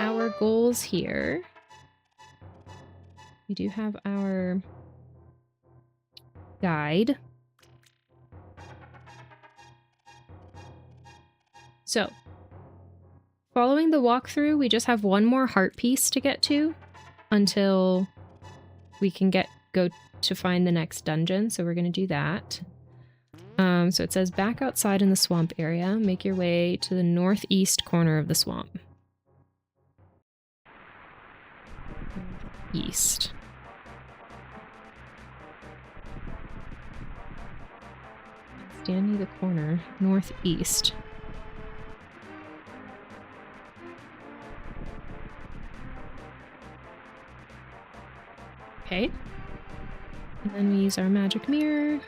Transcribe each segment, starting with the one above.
our goals here. We do have our guide. So, following the walkthrough, we just have one more heart piece to get to until we can go to find the next dungeon. So we're going to do that. So it says back outside in the swamp area, make your way to the northeast corner of the swamp. East. Stand near the corner, northeast. Okay. And then we use our magic mirror.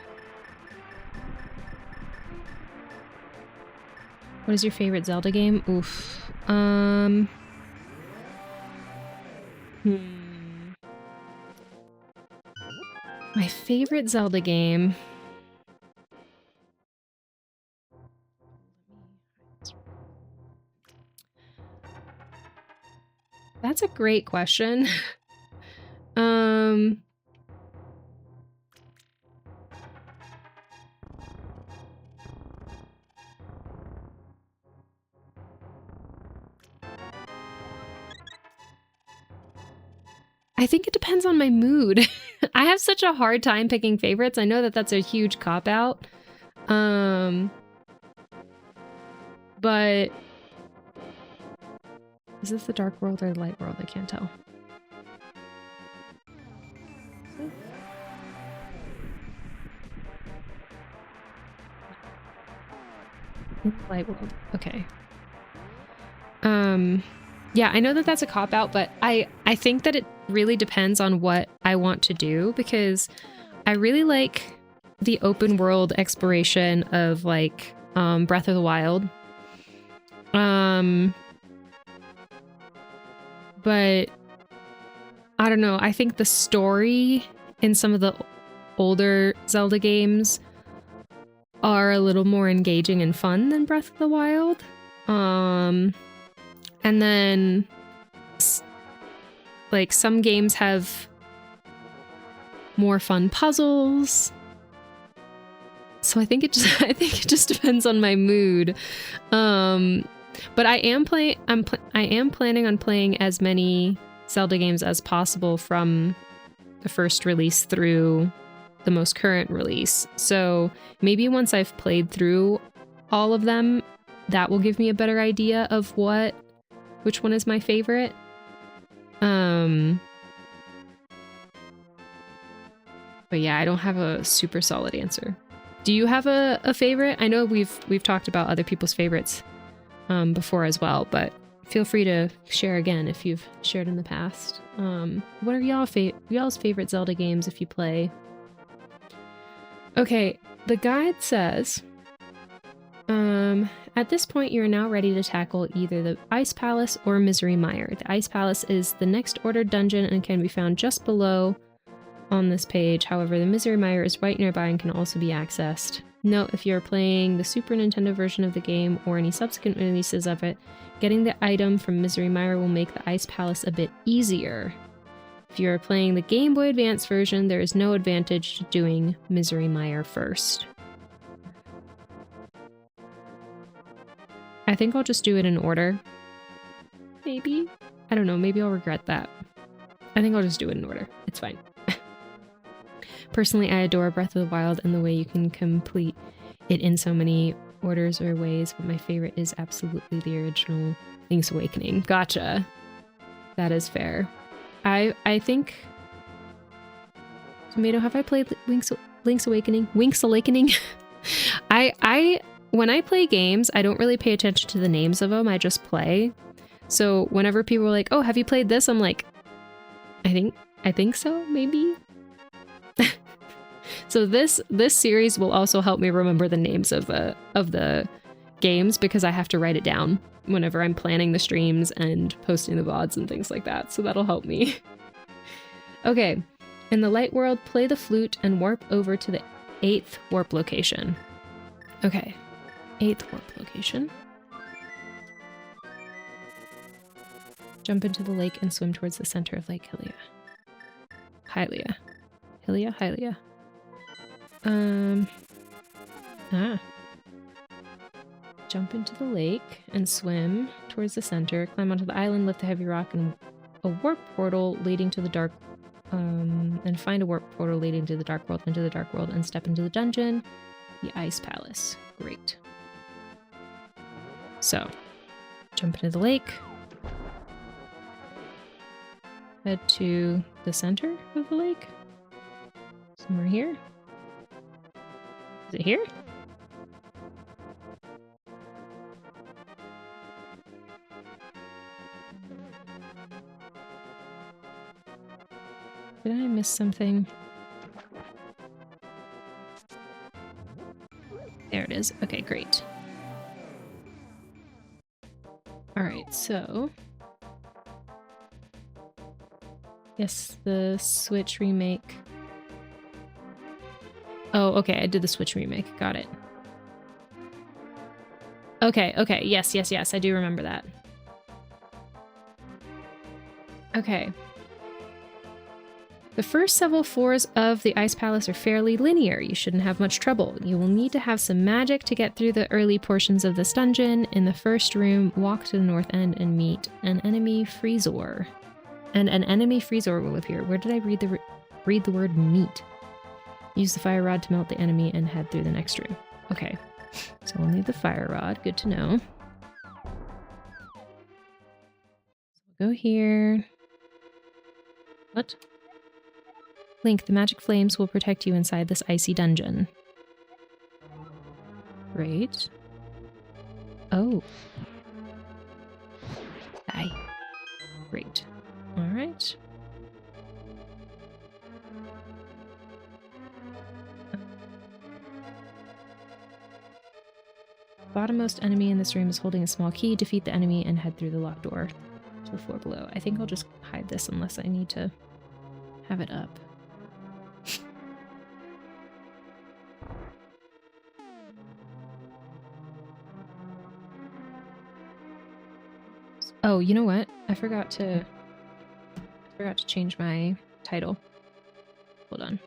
What is your favorite Zelda game? Oof. My favorite Zelda game. That's a great question. I think it depends on my mood. I have such a hard time picking favorites. I know that that's a huge cop-out. But is this the dark world or the light world? I can't tell. Light world. Okay. Yeah, I know that that's a cop-out, but I think that it really depends on what I want to do, because I really like the open world exploration of like Breath of the Wild. But I don't know, I think the story in some of the older Zelda games are a little more engaging and fun than Breath of the Wild. And then like some games have more fun puzzles. So I think it just depends on my mood. But I am planning on playing as many Zelda games as possible from the first release through the most current release. So maybe once I've played through all of them, that will give me a better idea of which one is my favorite. But yeah, I don't have a super solid answer. Do you have a favorite? I know we've talked about other people's favorites before as well, but feel free to share again if you've shared in the past. What are y'all's favorite Zelda games if you play? Okay, the guide says, at this point you are now ready to tackle either the Ice Palace or Misery Mire. The Ice Palace is the next ordered dungeon and can be found just below on this page. However, the Misery Mire is right nearby and can also be accessed. Note, if you're playing the Super Nintendo version of the game or any subsequent releases of it, getting the item from Misery Mire will make the Ice Palace a bit easier. If you're playing the Game Boy Advance version, there is no advantage to doing Misery Mire first. I think I'll just do it in order. Maybe? I don't know, maybe I'll regret that. I think I'll just do it in order. It's fine. Personally, I adore Breath of the Wild and the way you can complete it in so many orders or ways, but my favorite is absolutely the original Link's Awakening. Gotcha. That is fair. I think... Tomato, have I played Link's Awakening? Wink's Awakening? When I play games, I don't really pay attention to the names of them, I just play. So whenever people are like, oh, have you played this? I'm like, I think so, maybe? So this series will also help me remember the names of the games, because I have to write it down whenever I'm planning the streams and posting the VODs and things like that. So that'll help me. Okay, in the light world, play the flute and warp over to the 8th warp location. Okay, 8th warp location. Jump into the lake and swim towards the center of Lake Hylia. Hylia. Hylia. Jump into the lake and swim towards the center. Climb onto the island, lift the heavy rock and a warp portal leading to the dark, and find a warp portal leading to the dark world, into the dark world, and step into the dungeon, the Ice Palace. Great. So, jump into the lake. Head to the center of the lake. Somewhere here. Is it here? Did I miss something? There it is. Okay, great. Alright, so... Yes, the Switch remake. Oh, okay, I did the Switch remake. Got it. Okay, yes, I do remember that. Okay. The first several floors of the Ice Palace are fairly linear. You shouldn't have much trouble. You will need to have some magic to get through the early portions of this dungeon. In the first room, walk to the north end and meet an enemy Freezor. And an enemy Freezor will appear. Where did I read the word meet? Use the fire rod to melt the enemy and head through the next room. Okay, so we'll need the fire rod. Good to know. Go here. What? Link, the magic flames will protect you inside this icy dungeon. Great. Oh. Die. Great. Alright. Bottommost enemy in this room is holding a small key. Defeat the enemy and head through the locked door to the floor below. I think I'll just hide this unless I need to have it up. Oh, you know what? I forgot to change my title. Hold on.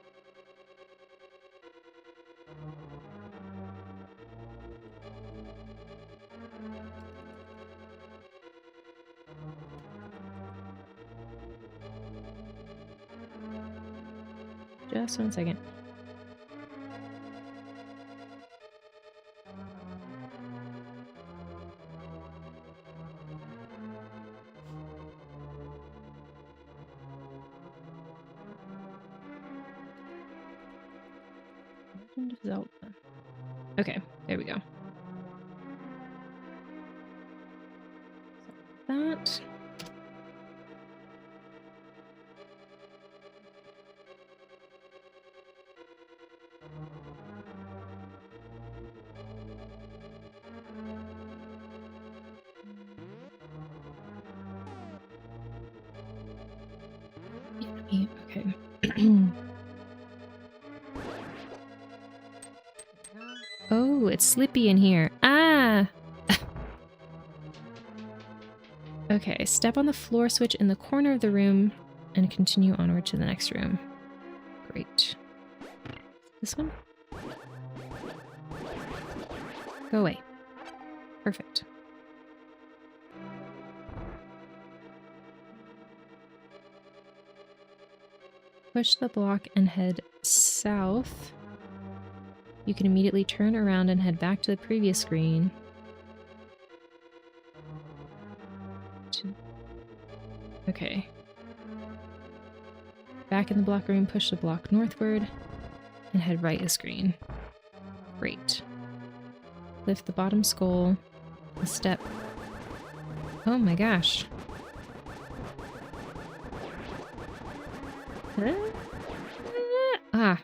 Just 1 second. Legend of Zelda. Okay, there we go. That. Okay. Oh, it's slippy in here. Ah! Okay, step on the floor switch in the corner of the room and continue onward to the next room. Great. This one? Go away. Perfect. Push the block and head south. You can immediately turn around and head back to the previous screen. Okay. Back in the block room, push the block northward and head right a screen. Great. Lift the bottom skull, a step. Oh my gosh. Ah.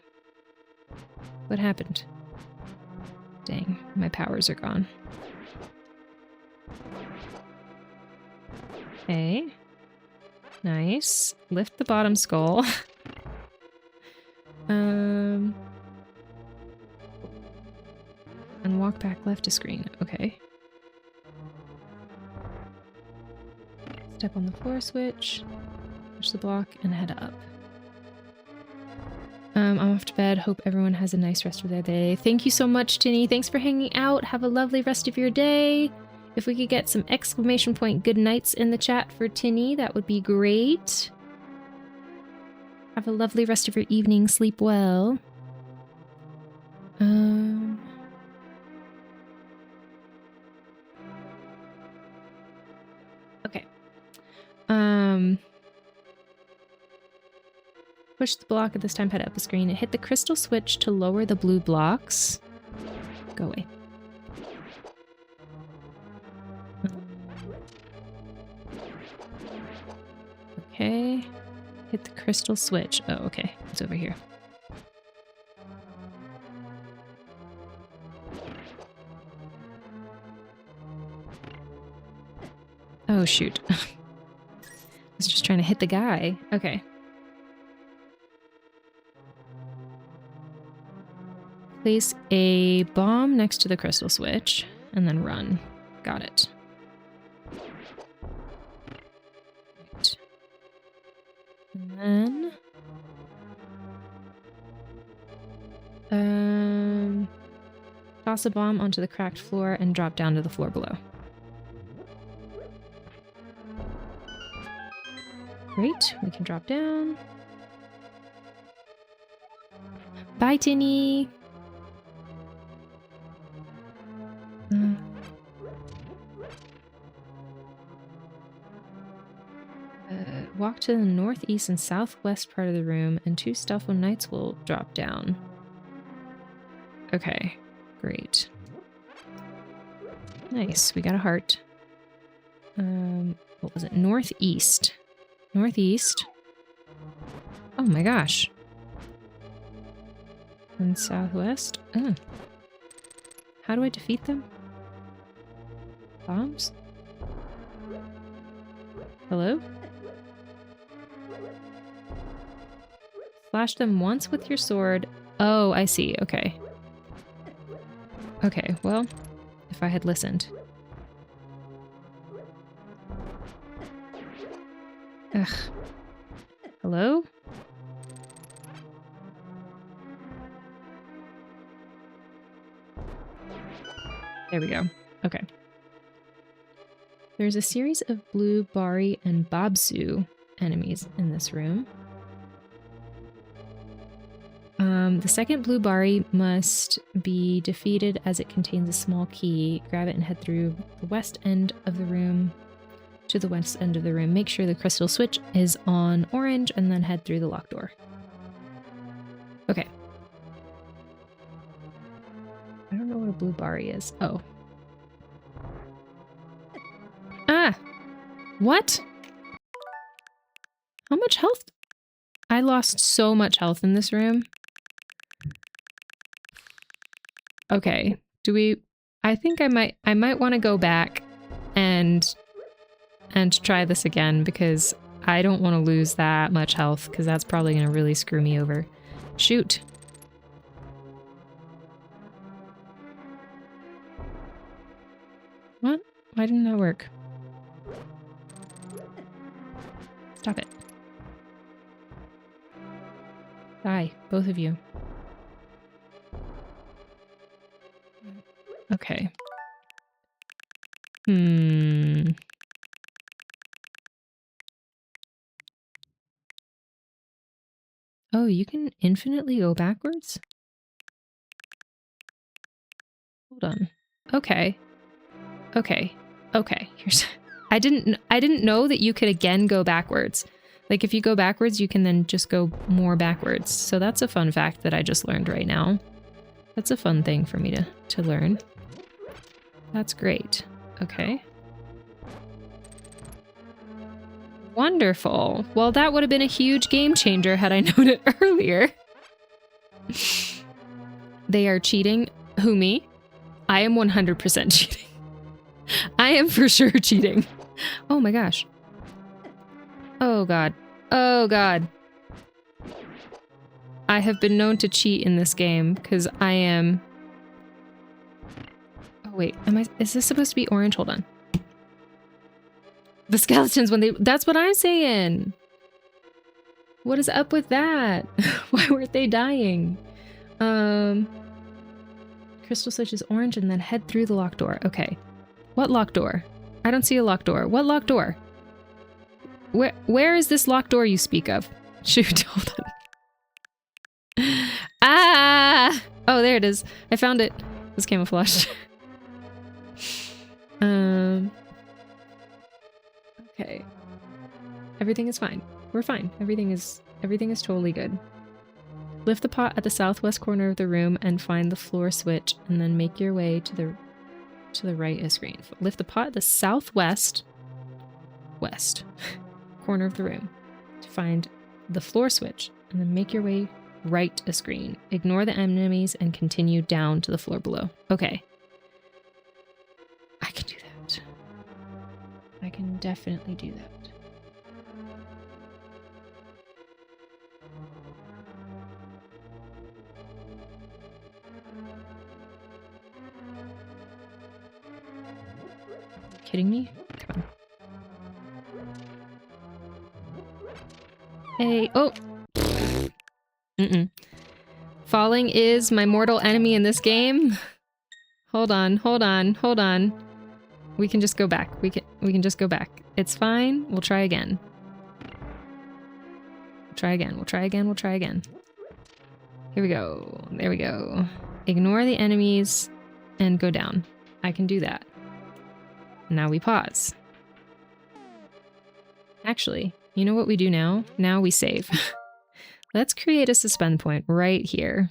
What happened? Dang, my powers are gone. Okay. Nice. Lift the bottom skull. And walk back left to screen. Okay. Step on the floor switch, push the block, and head up. I'm off to bed. Hope everyone has a nice rest of their day. Thank you so much, Tinny. Thanks for hanging out. Have a lovely rest of your day. If we could get some exclamation point good nights in the chat for Tinny, that would be great. Have a lovely rest of your evening. Sleep well. Okay. Push the block at this time, head up the screen. Hit the crystal switch to lower the blue blocks. Go away. Okay. Hit the crystal switch. Oh, okay. It's over here. Oh, shoot. I was just trying to hit the guy. Okay. Place a bomb next to the crystal switch and then run. Got it. Right. And then toss a bomb onto the cracked floor and drop down to the floor below. Great, we can drop down. Bye, Tinny! Walk to the northeast and southwest part of the room, and 2 Stealthful Knights will drop down. Okay, great. Nice, we got a heart. What was it? Northeast. Northeast. Oh my gosh. And southwest. Oh. How do I defeat them? Bombs? Hello? Slash them once with your sword. Oh, I see. Okay. Okay, well, if I had listened. Ugh. Hello? There we go. Okay. There's a series of blue Bari and Babsu enemies in this room. The second blue Bari must be defeated as it contains a small key. Grab it and head through the west end of the room to the west end of the room. Make sure the crystal switch is on orange and then head through the locked door. Okay. I don't know what a blue Bari is. Oh. Ah! What? How much health? I lost so much health in this room. Okay. Do we... I think I might want to go back and try this again because I don't want to lose that much health because that's probably going to really screw me over. Shoot. What? Why didn't that work? Stop it. Die, both of you. Okay. Oh, you can infinitely go backwards? Hold on. Okay. Okay. Okay. Here's I didn't know that you could again go backwards. Like if you go backwards, you can then just go more backwards. So that's a fun fact that I just learned right now. That's a fun thing for me to learn. That's great. Okay. Wonderful. Well, that would have been a huge game changer had I known it earlier. They are cheating. Who, me? I am 100% cheating. I am for sure cheating. Oh my gosh. Oh god. Oh god. I have been known to cheat in this game because I am... Oh wait, is this supposed to be orange? Hold on. The skeletons when they... That's what I'm saying. What is up with that? Why weren't they dying? Crystal switch is orange and then head through the locked door. Okay. What locked door? I don't see a locked door. What locked door? Where is this locked door you speak of? Shoot, hold on. Ah! Oh, there it is. I found it. It was camouflaged. Okay. Everything is fine. We're fine. Everything is totally good. Lift the pot at the southwest corner of the room and find the floor switch, and then make your way to the right of screen. Lift the pot at the southwest corner of the room to find the floor switch, and then make your way right a screen. Ignore the enemies and continue down to the floor below. Okay. I can do that. I can definitely do that. Kidding me? Come on. Hey, oh! Falling is my mortal enemy in this game. Hold on. We can just go back. We can just go back. It's fine. We'll try again. We'll try again. Here we go. There we go. Ignore the enemies and go down. I can do that. Now we pause. Actually, you know what we do now? Now we save. Let's create a suspend point right here.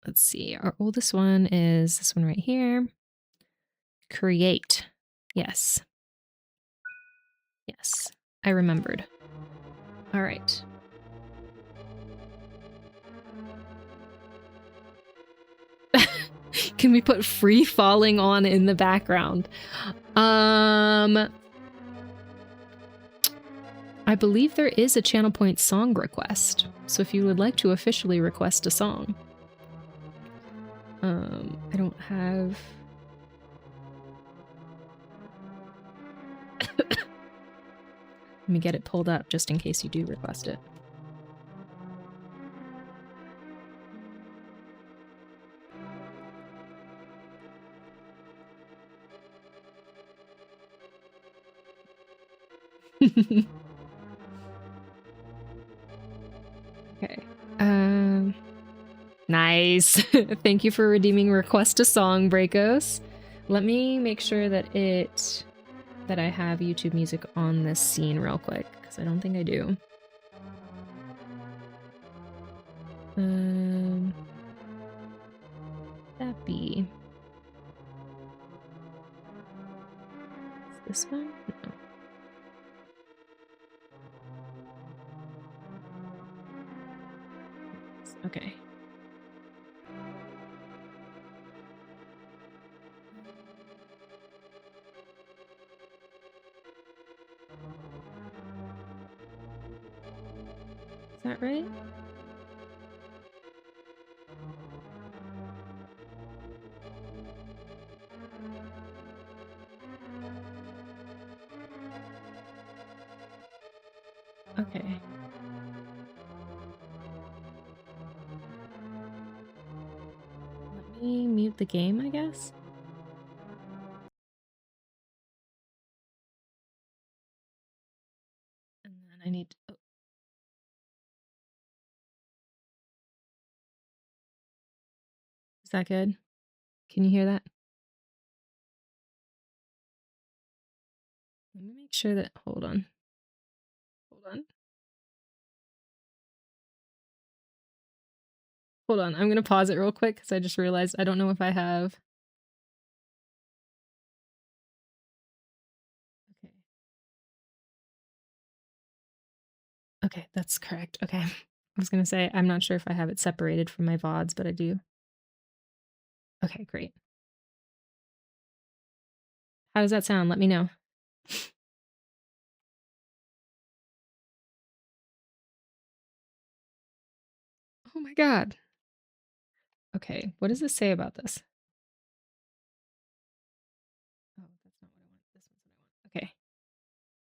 Let's see. Our oldest one is this one right here. Create. Yes. Yes. I remembered. All right. Can we put free falling on in the background? I believe there is a channel point song request. So if you would like to officially request a song. I don't have... Let me get it pulled up just in case you do request it. Okay. Nice. Thank you for redeeming request a song, Breakos. Let me make sure that I have YouTube music on this scene real quick, because I don't think I do. That be is this one? No. Okay. Is that right? Okay. Let me mute the game, I guess. And then I need to... Oh. Is that good? Can you hear that? Let me make sure that... Hold on. Hold on. I'm going to pause it real quick because I just realized I don't know if I have... Okay. Okay, that's correct. Okay. I was going to say, I'm not sure if I have it separated from my VODs, but I do. Okay, great. How does that sound? Let me know. Oh my God. Okay, what does this say about this? Oh, that's not what I want. This one's what I want. Okay.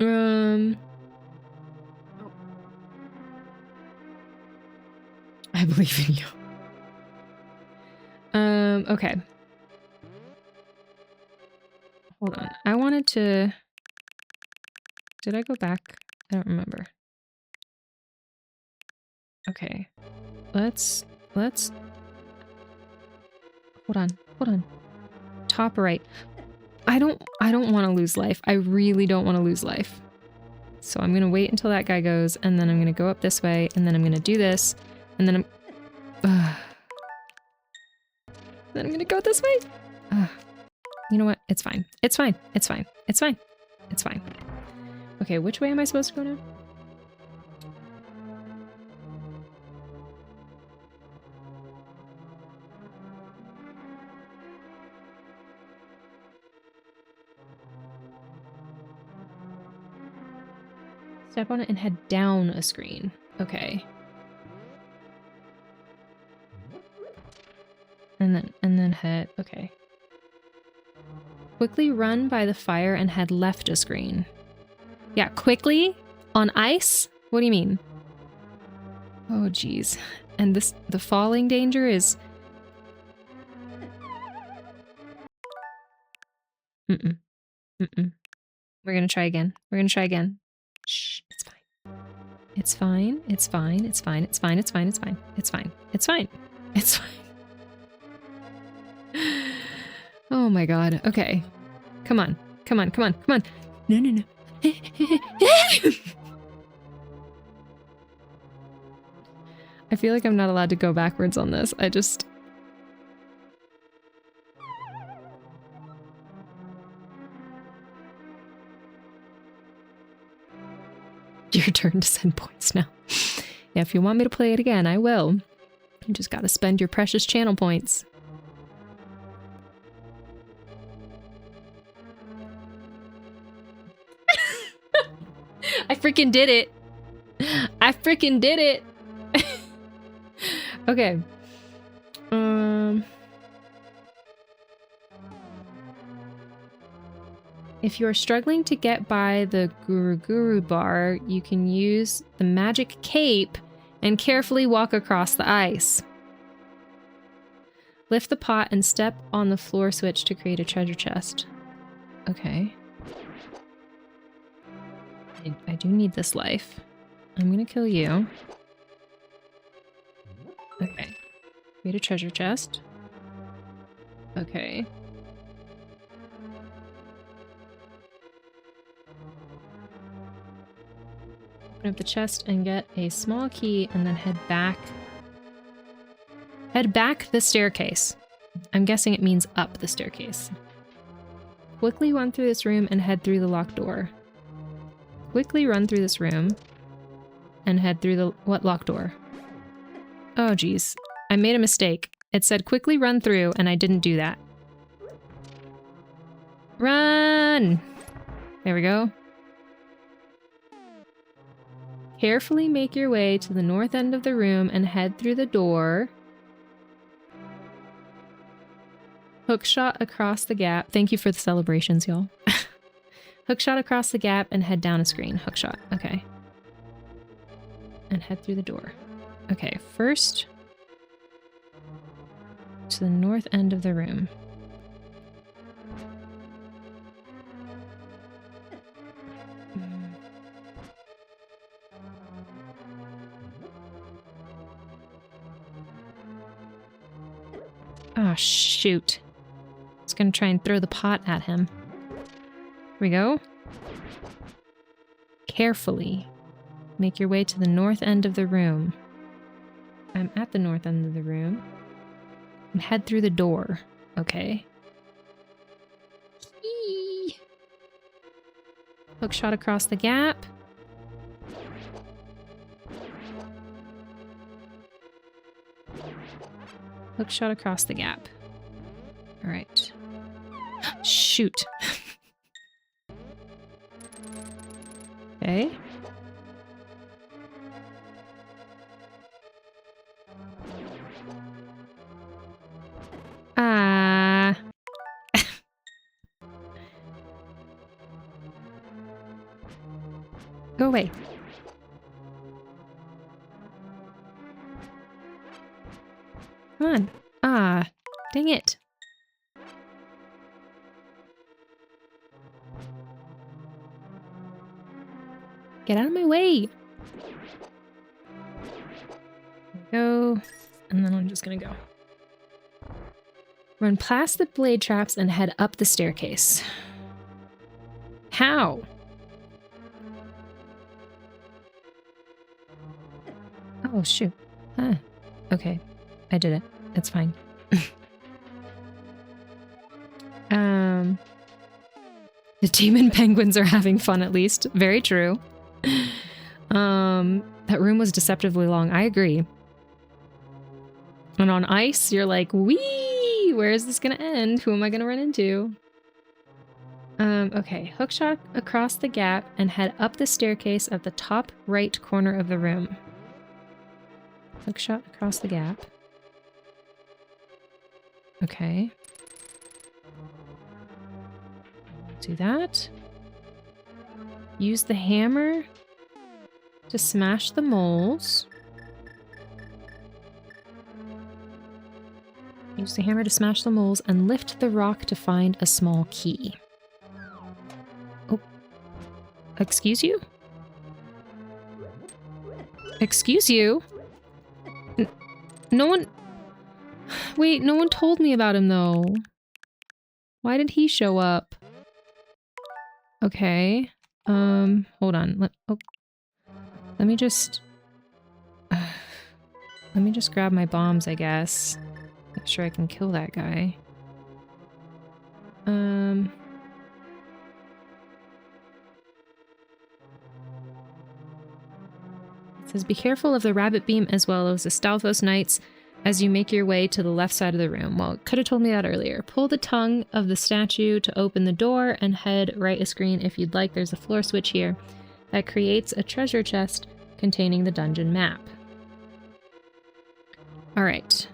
I believe in you. Okay. Hold on. I wanted to... Did I go back? I don't remember. Okay. Let's... Hold on. Top right. I don't want to lose life. I really don't want to lose life. So I'm going to wait until that guy goes, and then I'm going to go up this way, and then I'm going to do this, and then then I'm going to go this way. You know what? It's fine. It's fine. It's fine. It's fine. It's fine. Okay, which way am I supposed to go now? Step on it and head down a screen. Okay. And then head, okay. Quickly run by the fire and head left a screen. Yeah, quickly? On ice? What do you mean? Oh, geez. And the falling danger is... Mm-mm. We're gonna try again. Shh, it's fine. It's fine. It's fine. It's fine. It's fine. It's fine. It's fine. It's fine. It's fine. It's fine. Oh my god. Okay. Come on. No. I feel like I'm not allowed to go backwards on this. Your turn to send points now. Yeah, if you want me to play it again, I will. You just gotta spend your precious channel points. I freaking did it! Okay. If you're struggling to get by the Guru bar, you can use the magic cape and carefully walk across the ice. Lift the pot and step on the floor switch to create a treasure chest. Okay. I do need this life. I'm gonna kill you. Okay. Create a treasure chest. Okay. Open up the chest and get a small key and then head back. Head back the staircase. I'm guessing it means up the staircase. Quickly run through this room and head through the locked door. Quickly run through this room and head through the... What locked door? Oh, geez. I made a mistake. It said quickly run through and I didn't do that. Run! There we go. Carefully make your way to the north end of the room and head through the door. Hookshot across the gap. Thank you for the celebrations, y'all. Hookshot across the gap and head down a screen. Hookshot. Okay. And head through the door. Okay, first to the north end of the room. Oh, shoot. I was gonna try and throw the pot at him. Here we go. Carefully make your way to the north end of the room. I'm at the north end of the room. And head through the door. Okay. Eee. Hookshot across the gap. Hookshot across the gap. All right. Shoot. Okay. Go away. Come on. Ah, dang it. Get out of my way. Go. And then I'm just gonna go. Run past the blade traps and head up the staircase. How? Oh, shoot. Huh. Okay. I did it. It's fine. The demon penguins are having fun, at least. Very true. That room was deceptively long. I agree. And on ice, you're like, wee! Where is this gonna end? Who am I gonna run into? Okay. Hookshot across the gap and head up the staircase at the top right corner of the room. Hookshot across the gap. Okay. Do that. Use the hammer to smash the moles. Use the hammer to smash the moles and lift the rock to find a small key. Oh. Excuse you? Excuse you? No one... Wait, no one told me about him, though. Why did he show up? Okay. Hold on. Let me just... let me just grab my bombs, I guess. Make sure I can kill that guy. It says, be careful of the rabbit beam as well as the Stalfos Knights as you make your way to the left side of the room. Well, it could have told me that earlier. Pull the tongue of the statue to open the door and head right a screen if you'd like. There's a floor switch here that creates a treasure chest containing the dungeon map. All right.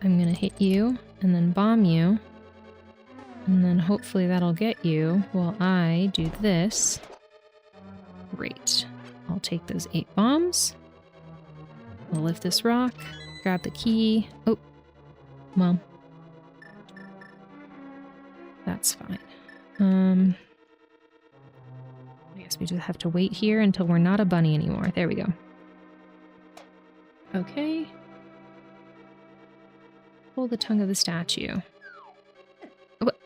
I'm gonna hit you and then bomb you. And then hopefully that'll get you while I do this. Great. I'll take those 8 bombs. I'll lift this rock, grab the key. Oh, well, that's fine. I guess we just have to wait here until we're not a bunny anymore. There we go. Okay. Pull the tongue of the statue. What?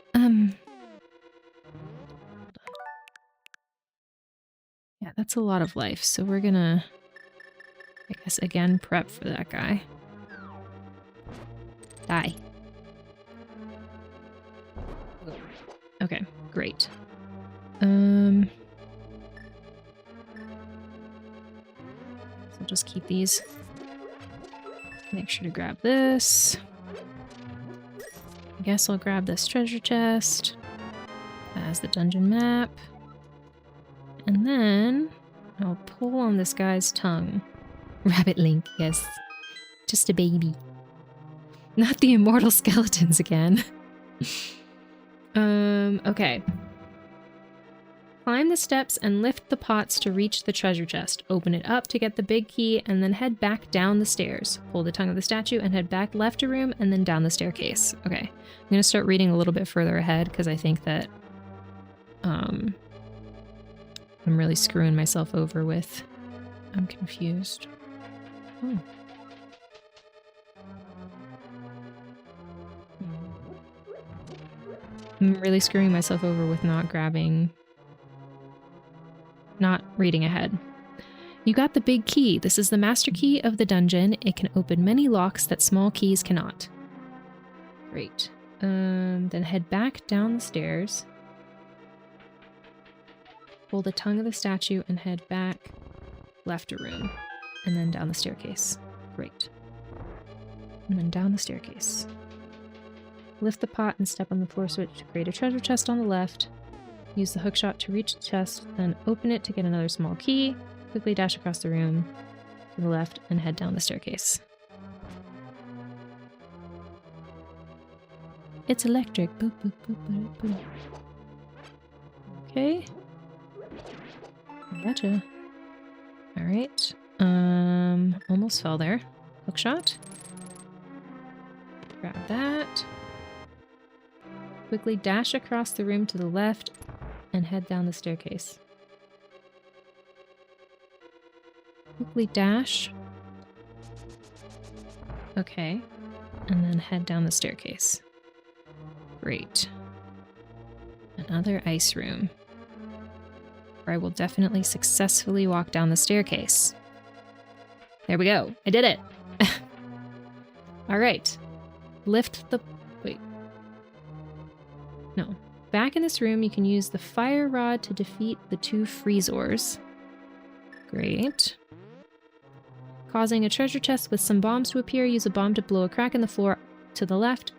Yeah, that's a lot of life, so we're gonna... I guess, again, prep for that guy. Die. Okay, great. So I'll just keep these. Make sure to grab this. I guess I'll grab this treasure chest. That has the dungeon map. And then I'll pull on this guy's tongue. Rabbit Link, yes. Just a baby. Not the immortal skeletons again. Okay. Climb the steps and lift the pots to reach the treasure chest. Open it up to get the big key and then head back down the stairs. Pull the tongue of the statue and head back left a room and then down the staircase. Okay. I'm going to start reading a little bit further ahead because I think that I'm really screwing myself over with... I'm confused. Oh. I'm really screwing myself over with not reading ahead. You got the big key. This is the master key of the dungeon. It can open many locks that small keys cannot. Great. Then head back down the stairs. Pull the tongue of the statue and head back left a room. And then down the staircase. Great. And then down the staircase. Lift the pot and step on the floor switch to create a treasure chest on the left. Use the hookshot to reach the chest, then open it to get another small key. Quickly dash across the room to the left and head down the staircase. It's electric. Boop, boop, boop, boop, boop. Okay. Gotcha. All right. Almost fell there. Hook shot. Grab that. Quickly dash across the room to the left and head down the staircase. Quickly dash. Okay. And then head down the staircase. Great. Another ice room, where I will definitely successfully walk down the staircase. There we go. I did it. All right. Lift the... Wait. No. Back in this room, you can use the fire rod to defeat the 2 freezors. Great. Causing a treasure chest with some bombs to appear, use a bomb to blow a crack in the floor to the left.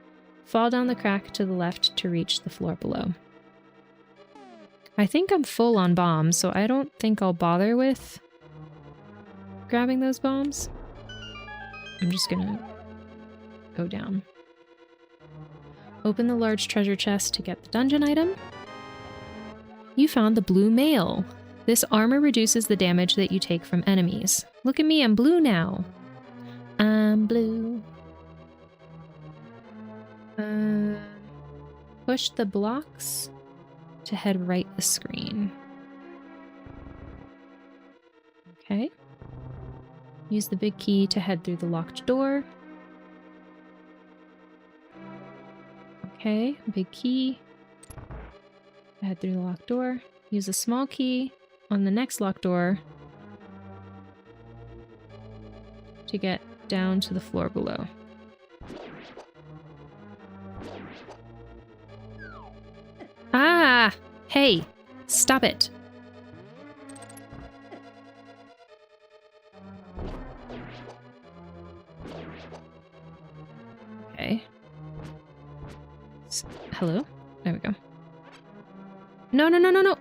Fall down the crack to the left to reach the floor below. I think I'm full on bombs, so I don't think I'll bother with grabbing those bombs. I'm just gonna go down. Open the large treasure chest to get the dungeon item. You found the blue mail. This armor reduces the damage that you take from enemies. Look at me, I'm blue now. I'm blue. Push the blocks to head right the screen. Okay. Use the big key to head through the locked door. Okay, big key. Head through the locked door. Use a small key on the next locked door to get down to the floor below. Ah! Hey! Stop it! Okay. Hello? There we go. No, no, no, no, no!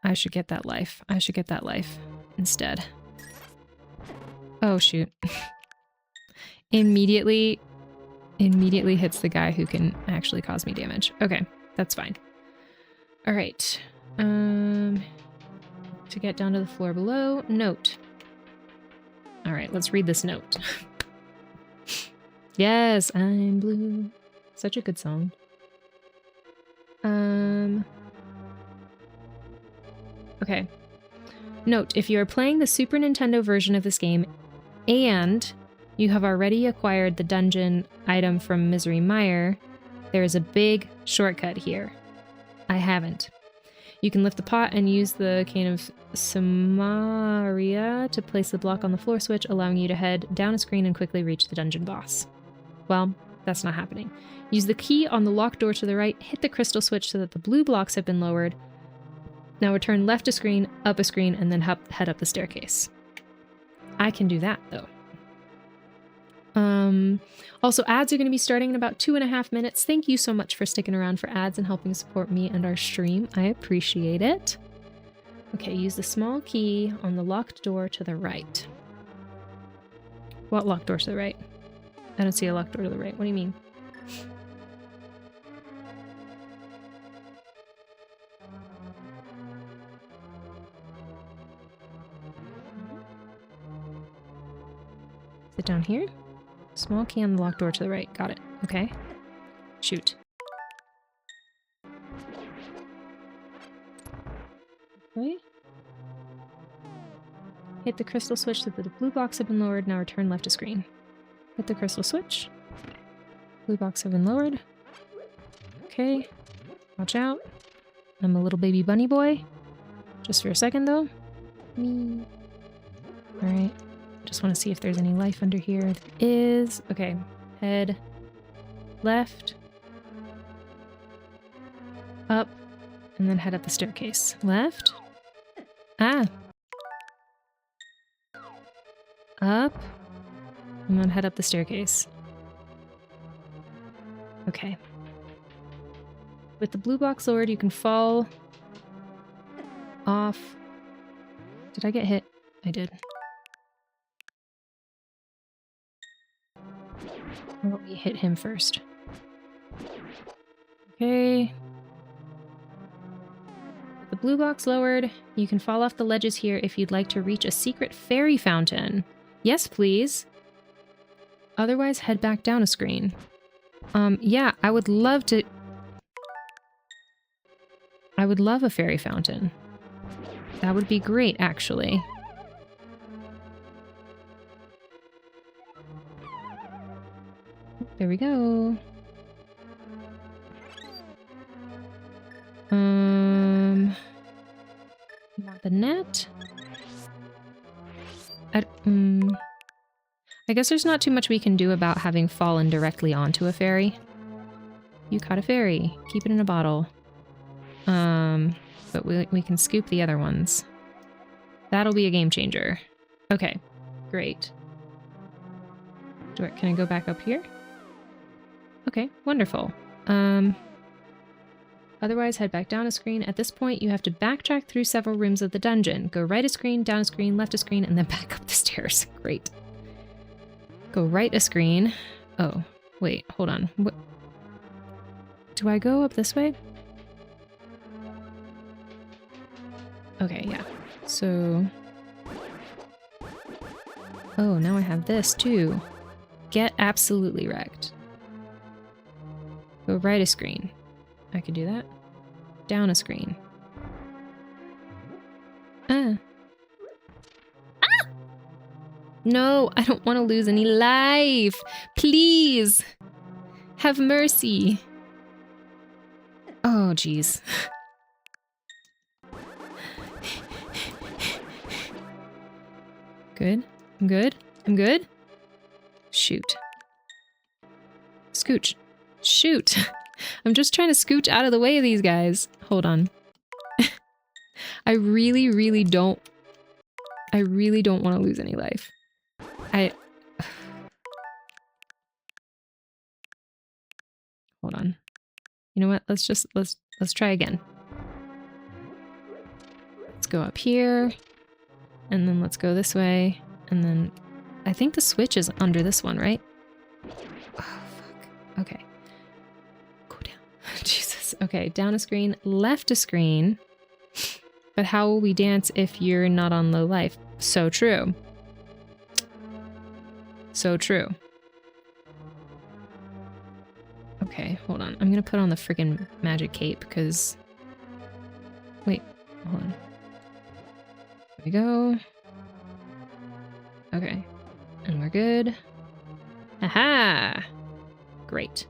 I should get that life. I should get that life instead. Oh, shoot. Immediately hits the guy who can actually cause me damage. Okay, that's fine. All right. To get down to the floor below, note. All right, let's read this note. Yes, I'm blue. Such a good song. Okay. Note, if you are playing the Super Nintendo version of this game and you have already acquired the dungeon item from Misery Mire, there is a big shortcut here. I haven't. You can lift the pot and use the cane of Samaria to place the block on the floor switch, allowing you to head down a screen and quickly reach the dungeon boss. Well, that's not happening. Use the key on the locked door to the right, hit the crystal switch so that the blue blocks have been lowered. Now return left a screen, up a screen, and then head up the staircase. I can do that, though. Also, ads are going to be starting in about 2.5 minutes. Thank you so much for sticking around for ads and helping support me and our stream. I appreciate it. Okay, use the small key on the locked door to the right. What locked door to the right? I don't see a locked door to the right. What do you mean? Is it down here? Small key on the locked door to the right. Got it. Okay. Shoot. Okay. Hit the crystal switch so that the blue blocks have been lowered. Now return left to screen. Hit the crystal switch. Blue blocks have been lowered. Okay. Watch out. I'm a little baby bunny boy. Just for a second, though. Me. Alright. Just want to see if there's any life under here. There is. Okay. Head left. Up. And then head up the staircase. Left. Ah. Up. And then head up the staircase. Okay. With the blue blocks lowered, you can fall off. Did I get hit? I did. Why don't we hit him first? Okay. The blue block's lowered. You can fall off the ledges here if you'd like to reach a secret fairy fountain. Yes, please. Otherwise, head back down a screen. Yeah, I would love to... I would love a fairy fountain. That would be great, actually. There we go. Not the net. I guess there's not too much we can do about having fallen directly onto a fairy. You caught a fairy. Keep it in a bottle. But we can scoop the other ones. That'll be a game changer. Okay, great. Can I go back up here? Okay, wonderful. Otherwise, head back down a screen. At this point, you have to backtrack through several rooms of the dungeon. Go right a screen, down a screen, left a screen, and then back up the stairs. Great. Go right a screen. Oh, wait, hold on. What? Do I go up this way? Okay, yeah. So... Oh, now I have this, too. Get absolutely wrecked. Go right a screen. I could do that. Down a screen. Ah! No, I don't want to lose any life. Please! Have mercy. Oh, jeez. Good. I'm good. I'm good. Shoot. Scooch. Shoot. I'm just trying to scooch out of the way of these guys. Hold on. I really, really don't want to lose any life. Hold on. You know what? Let's try again. Let's go up here. And then let's go this way. And then I think the switch is under this one, right? Oh, fuck. Okay. Go down. Jesus. Okay, down a screen, left a screen. But how will we dance if you're not on low life? So true. So true. Okay, hold on. I'm gonna put on the freaking magic cape because... Wait, hold on. There we go. Okay. And we're good. Aha! Great.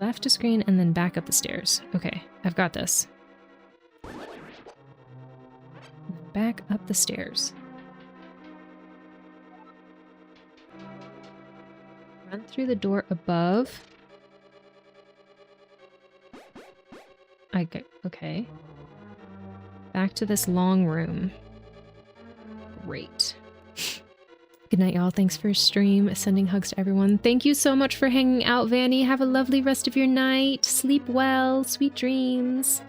Left a screen and then back up the stairs. Okay, I've got this. Back up the stairs. Run through the door above. Okay. Back to this long room. Great. Good night, y'all. Thanks for stream. Sending hugs to everyone. Thank you so much for hanging out, Vanny. Have a lovely rest of your night. Sleep well. Sweet dreams.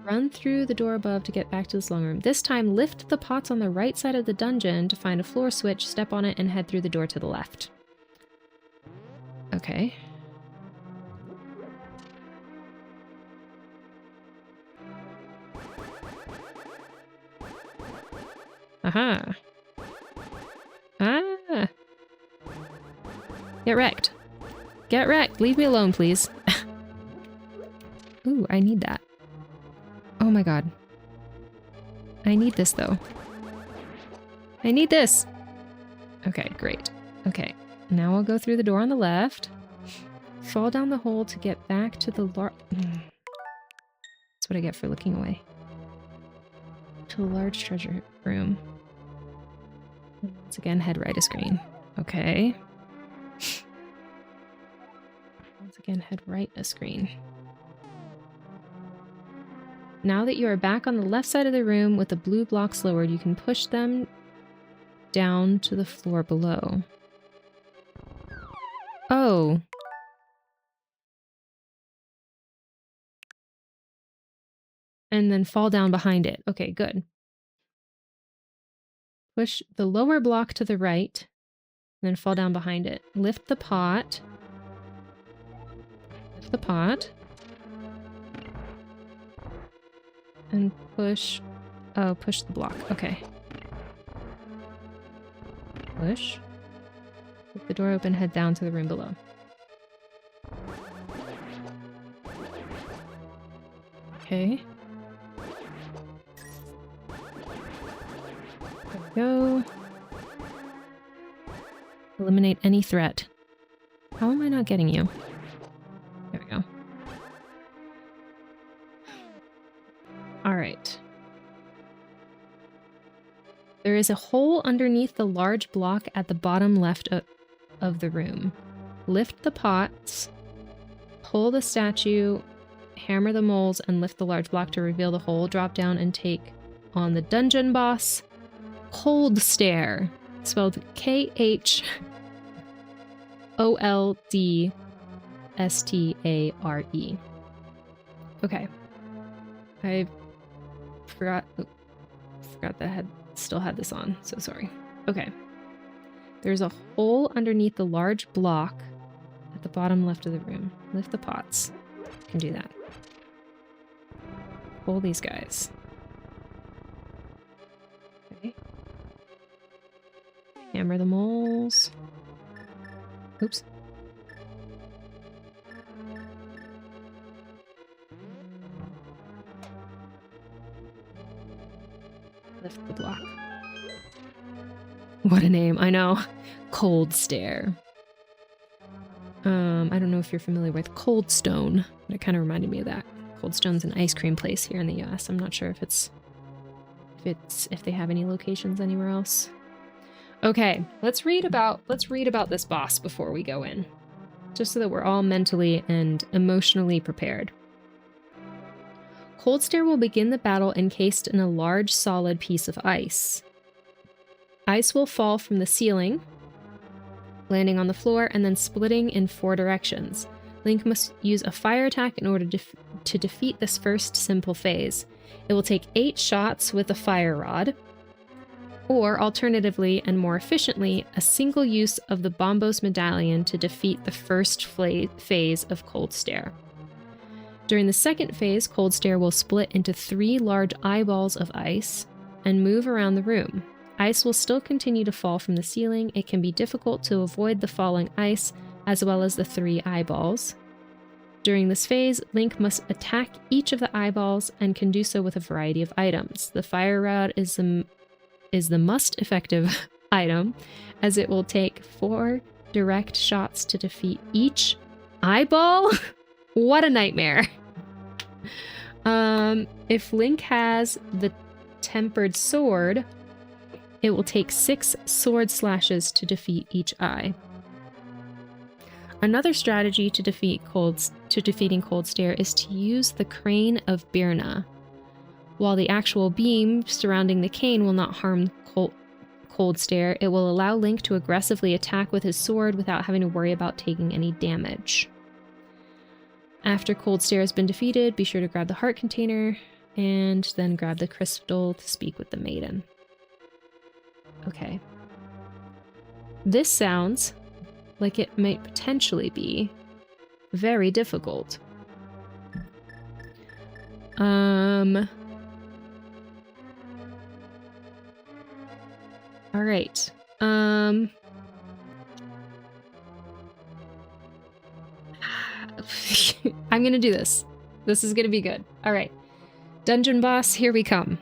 Run through the door above to get back to this long room. This time, lift the pots on the right side of the dungeon to find a floor switch, step on it, and head through the door to the left. Okay. Aha. Ah. Get wrecked. Get wrecked. Leave me alone, please. Ooh, I need that. Oh my god. I need this, though. I need this! Okay, great. Okay, now I'll go through the door on the left. Fall down the hole to get back to the large... That's what I get for looking away. To the large treasure room. Once again, head right a screen. Okay. Once again, head right a screen. Now that you are back on the left side of the room with the blue blocks lowered, you can push them down to the floor below. Oh. And then fall down behind it. Okay, good. Push the lower block to the right then fall down behind it. Lift the pot. Lift the pot. And push. Oh, push the block. Okay. Push. With the door open, head down to the room below. Okay. There we go. Eliminate any threat. How am I not getting you? There we go. Alright. There is a hole underneath the large block at the bottom left of the room. Lift the pots, pull the statue, hammer the moles, and lift the large block to reveal the hole. Drop down and take on the dungeon boss, Cold Stare, spelled K-H-O-L-D-S-T-A-R-E. Okay. I forgot that I still had this on, so sorry. Okay. There's a hole underneath the large block at the bottom left of the room. Lift the pots. You can do that. Pull these guys. Okay. Hammer the moles. Oops. Lift the block. What a name, I know. Cold Stare. I don't know if you're familiar with Cold Stone, but it kind of reminded me of that. Cold Stone's an ice cream place here in the US. I'm not sure if they have any locations anywhere else. Okay, let's read about this boss before we go in, just so that we're all mentally and emotionally prepared. Cold Stare will begin the battle encased in a large solid piece of ice. Ice will fall from the ceiling, landing on the floor and then splitting in 4 directions. Link must use a fire attack in order to defeat this first simple phase. It will take 8 shots with a fire rod, or alternatively and more efficiently, a single use of the Bombos Medallion to defeat the first phase of Cold Stare. During the second phase, Cold Stare will split into 3 large eyeballs of ice and move around the room. Ice will still continue to fall from the ceiling. It can be difficult to avoid the falling ice, as well as the 3 eyeballs. During this phase, Link must attack each of the eyeballs and can do so with a variety of items. The fire rod is the most effective item, as it will take 4 direct shots to defeat each eyeball. What a nightmare. If Link has the tempered sword, it will take 6 sword slashes to defeat each eye. Another strategy to defeating Cold Stare is to use the Crane of Birna. While the actual beam surrounding the cane will not harm Cold Stare, it will allow Link to aggressively attack with his sword without having to worry about taking any damage. After Cold Stare has been defeated, be sure to grab the heart container and then grab the crystal to speak with the maiden. Okay. This sounds like it might potentially be very difficult. All right. I'm gonna do this. This is gonna be good. All right. Dungeon boss, here we come.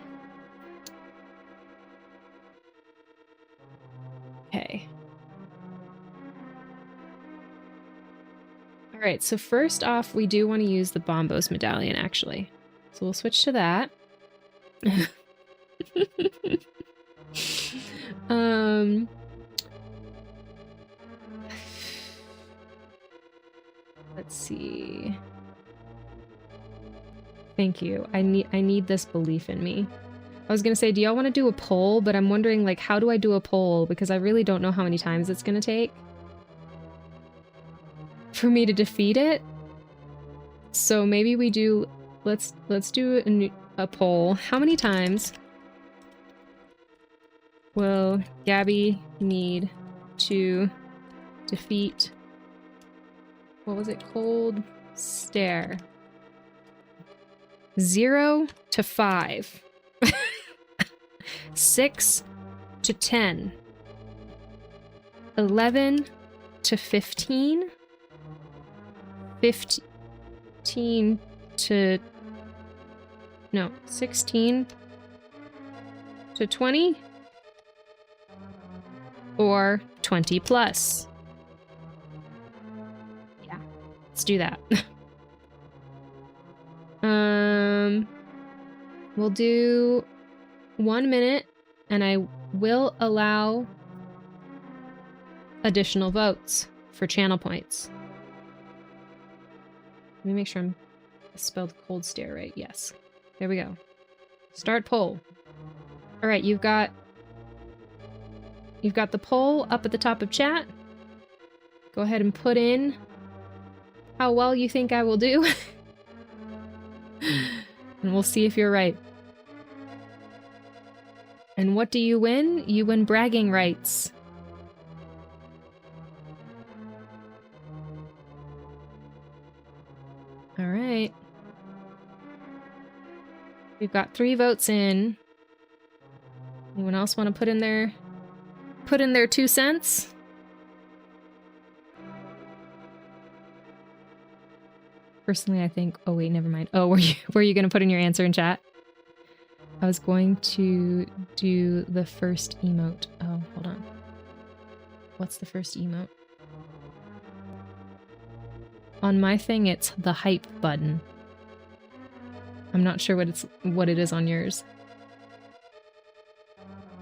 Okay. All right, so first off, we do want to use the Bombos Medallion, actually. So we'll switch to that. Let's see. Thank you. I need this belief in me. I was gonna say, do y'all want to do a poll? But I'm wondering, like, how do I do a poll? Because I really don't know how many times it's gonna take for me to defeat it. So maybe we do. Let's do a poll. How many times will Gaby need to defeat, what was it? Cold Stare. 0 to 5. 6 to 10. 11 to 15. 15 to... No, 16 to 20. Or 20 plus. Yeah, let's do that. We'll do 1 minute, and I will allow additional votes for channel points. Let me make sure I spelled Cold Stare right. Yes. There we go. Start poll. All right, you've got the poll up at the top of chat. Go ahead and put in how well you think I will do. And we'll see if you're right. And what do you win? You win bragging rights. All right. We've got 3 votes in. Anyone else want to put in their 2 cents? Personally, I think... Oh, wait, never mind. Oh, were you going to put in your answer in chat? I was going to do the first emote. Oh, hold on. What's the first emote? On my thing, it's the hype button. I'm not sure what it is on yours.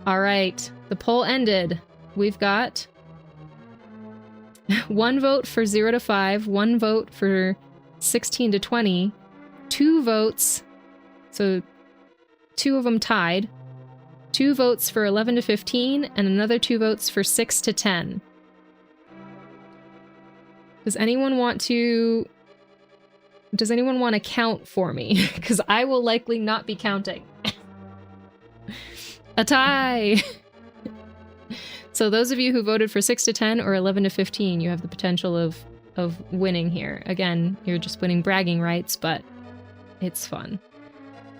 All right, the poll ended. We've got 1 vote for 0 to 5, 1 vote for 16 to 20, 2 votes, so 2 of them tied, 2 votes for 11 to 15, and another 2 votes for 6 to 10. Does anyone want to count for me? Because I will likely not be counting. A tie! So those of you who voted for 6 to 10 or 11 to 15, you have the potential of winning here. Again, you're just winning bragging rights, but it's fun.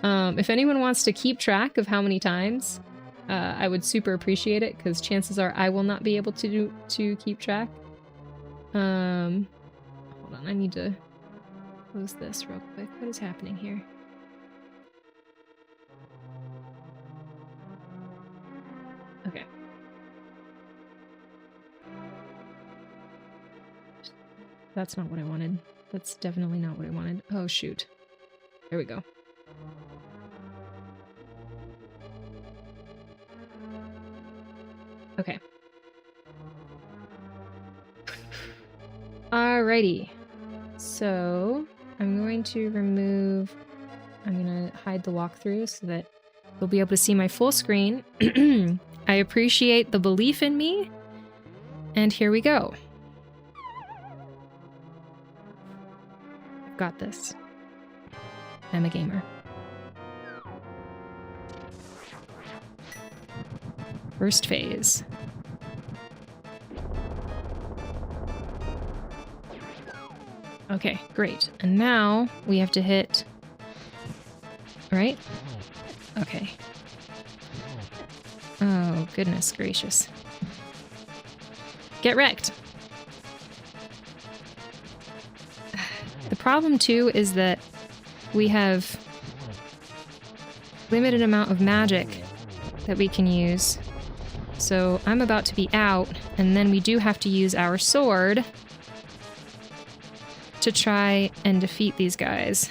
If anyone wants to keep track of how many times, I would super appreciate it, because chances are I will not be able to keep track. Hold on, I need to close this real quick. What is happening here? Okay. That's not what I wanted. That's definitely not what I wanted. Oh, shoot. There we go. Okay. Alrighty. So, I'm going to hide the walkthrough so that you'll be able to see my full screen. I appreciate the belief in me. And here we go. I've got this. I'm a gamer. First phase. Okay, great. And now we have to hit... Right? Okay. Oh, goodness gracious. Get wrecked! The problem, too, is that we have limited amount of magic that we can use. So I'm about to be out, and then we do have to use our sword to try and defeat these guys.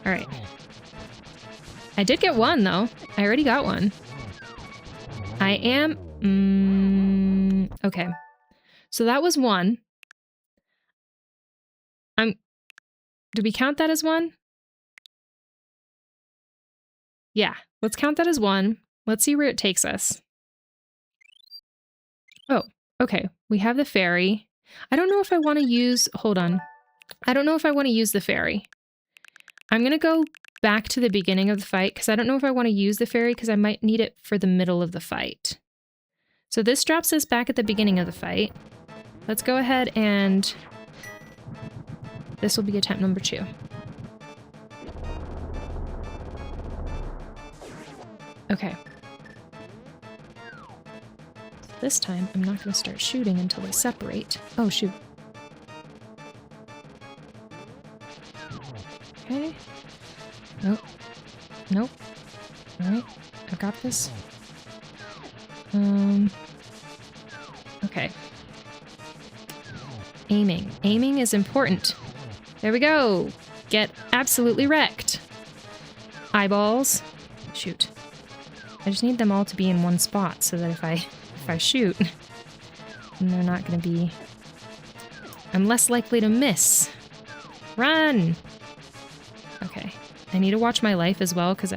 Alright. I did get 1, though. I already got 1. I am... okay. So that was 1. Do we count that as 1? Yeah, let's count that as 1. Let's see where it takes us. Oh, okay. We have the fairy. I don't know if I want to use... Hold on. I don't know if I want to use the fairy. I'm going to go back to the beginning of the fight, because I don't know if I want to use the fairy, because I might need it for the middle of the fight. So this drops us back at the beginning of the fight. Let's go ahead and... this will be attempt number 2. Okay. This time, I'm not going to start shooting until they separate. Oh, shoot. Okay. Nope. Nope. Alright. I've got this. Okay. Aiming. Aiming is important. There we go. Get absolutely wrecked. Eyeballs. Shoot. I just need them all to be in one spot so that if I shoot, then they're not going to be... I'm less likely to miss. Run! Okay. I need to watch my life as well because...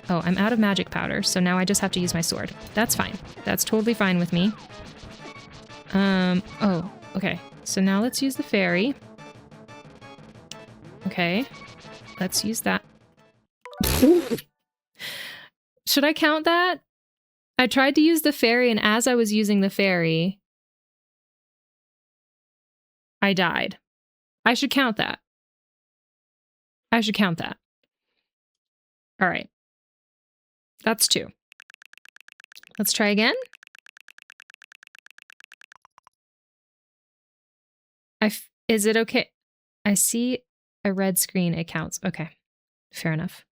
oh, I'm out of magic powder, so now I just have to use my sword. That's fine. That's totally fine with me. Oh, okay. So now let's use the fairy. Okay. Let's use that. Should I count that? I tried to use the fairy, and as I was using the fairy, I died. I should count that. I should count that. All right. That's 2. Let's try again. Is it okay? I see a red screen. It counts. Okay. Fair enough.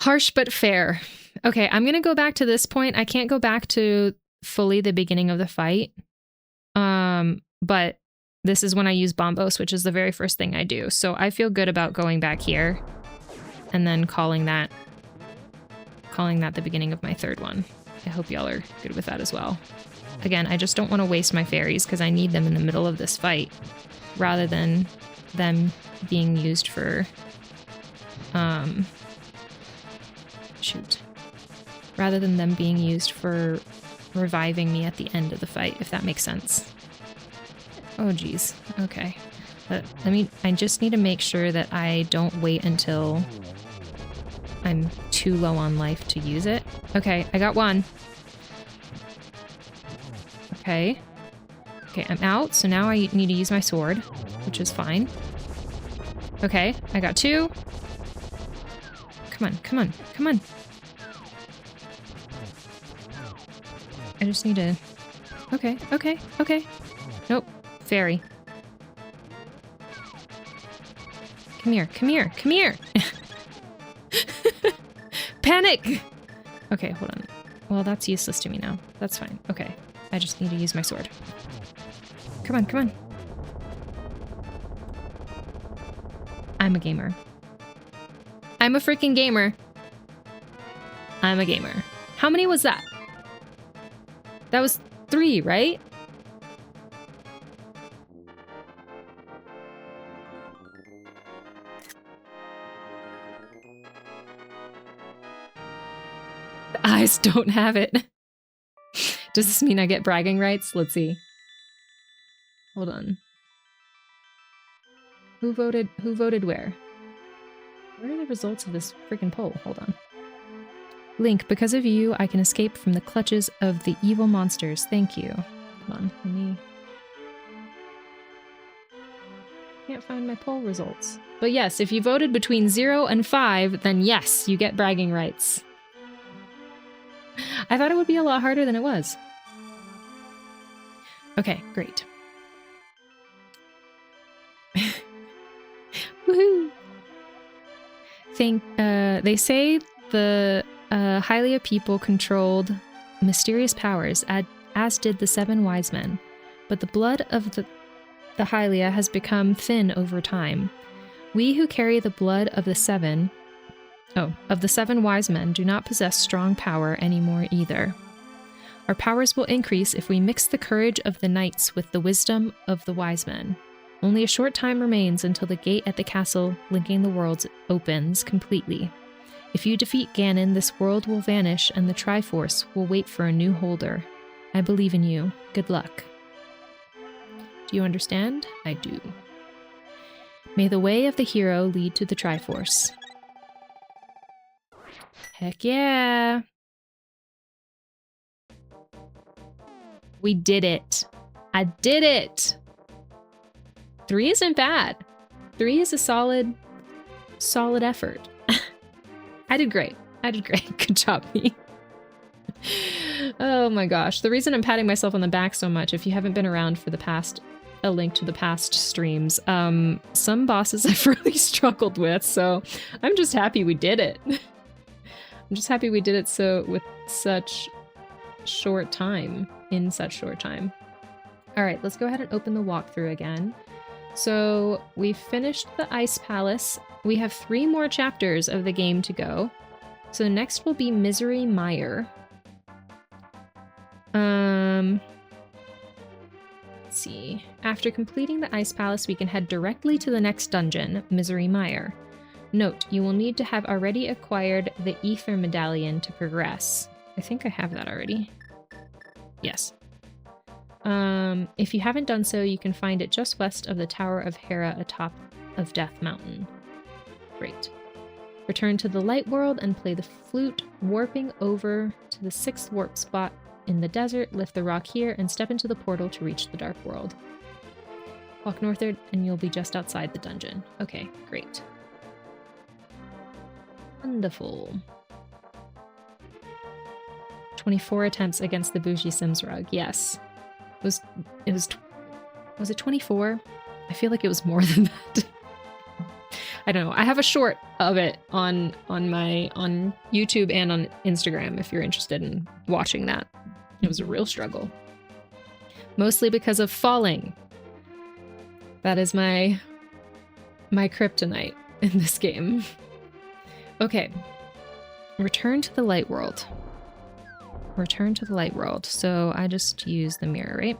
Harsh but fair. Okay, I'm going to go back to this point. I can't go back to fully the beginning of the fight. But this is when I use Bombos, which is the very first thing I do. So I feel good about going back here and then calling that the beginning of my 3rd one. I hope y'all are good with that as well. Again, I just don't want to waste my fairies because I need them in the middle of this fight rather than them being used for, rather than them being used for reviving me at the end of the fight, if that makes sense. Oh, geez. Okay. I just need to make sure that I don't wait until I'm too low on life to use it. Okay, I got 1. Okay. Okay, I'm out, so now I need to use my sword, which is fine. Okay, I got 2. Come on, come on, come on. I just need to... Okay, okay, okay. Nope. Fairy. Come here, come here, come here! Panic! Okay, hold on. Well, that's useless to me now. That's fine. Okay. I just need to use my sword. Come on, come on. I'm a gamer. I'm a freaking gamer. I'm a gamer. How many was that? That was 3, right? The eyes don't have it. Does this mean I get bragging rights? Let's see. Hold on. Who voted where? Where are the results of this freaking poll? Hold on. Link, because of you, I can escape from the clutches of the evil monsters. Thank you. Hold on, let me... Can't find my poll results. But yes, if you voted between 0 and 5, then yes, you get bragging rights. I thought it would be a lot harder than it was. Okay, great. Woohoo! They say the Hylia people controlled mysterious powers, as did the 7 wise men. But the blood of the Hylia has become thin over time. We who carry the blood of the 7 wise men do not possess strong power anymore either. Our powers will increase if we mix the courage of the knights with the wisdom of the wise men. Only a short time remains until the gate at the castle linking the worlds opens completely. If you defeat Ganon, this world will vanish and the Triforce will wait for a new holder. I believe in you. Good luck. Do you understand? I do. May the way of the hero lead to the Triforce. Heck yeah! We did it. I did it. 3 isn't bad. 3 is a solid effort. I did great. I did great. Good job, me. Oh my gosh. The reason I'm patting myself on the back so much, if you haven't been around for the past, a link to the past streams, some bosses I've really struggled with, so I'm just happy we did it. I'm just happy we did it with such short time, in such short time. All right, let's go ahead and open the walkthrough again. So we've finished the Ice Palace. We have 3 more chapters of the game to go. So next will be Misery Mire. Let's see. After completing the Ice Palace, we can head directly to the next dungeon, Misery Mire. Note, you will need to have already acquired the Ether Medallion to progress. I think I have that already. Yes. If you haven't done so, you can find it just west of the Tower of Hera atop of Death Mountain. Great. Return to the light world and play the flute, warping over to the 6th warp spot in the desert, lift the rock here, and step into the portal to reach the dark world. Walk northward and you'll be just outside the dungeon. Okay, great. Wonderful. 24 attempts against the Bougie Sims rug. Yes. Was it 24? I feel like it was more than that. I don't know. I have a short of it on YouTube and on Instagram if you're interested in watching that. It was a real struggle. Mostly because of falling. That is my kryptonite in this game. Okay. Return to the light world. Return to the light world. So I just use the mirror, right?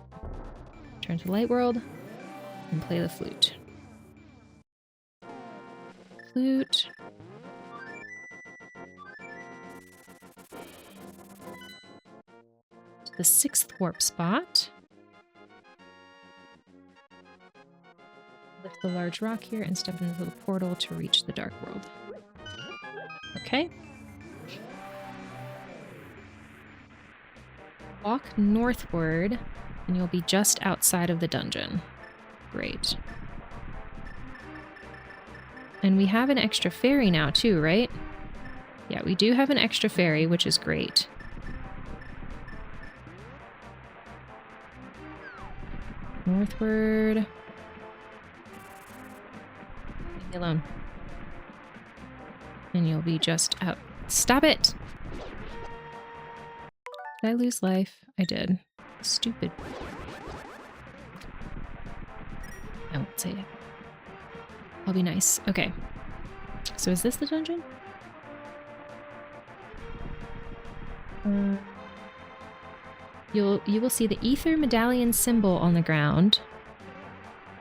Return to the light world and play the flute. Flute. The 6th warp spot. Lift the large rock here and step into the portal to reach the dark world. Okay. Walk northward and you'll be just outside of the dungeon. Great. And we have an extra fairy now too, right? Yeah, we do have an extra fairy, which is great. Northward. Leave me alone. And you'll be just out. Stop it! Did I lose life? I did. Stupid. I won't say it. I'll be nice. Okay. So is this the dungeon? You will see the Ether Medallion symbol on the ground.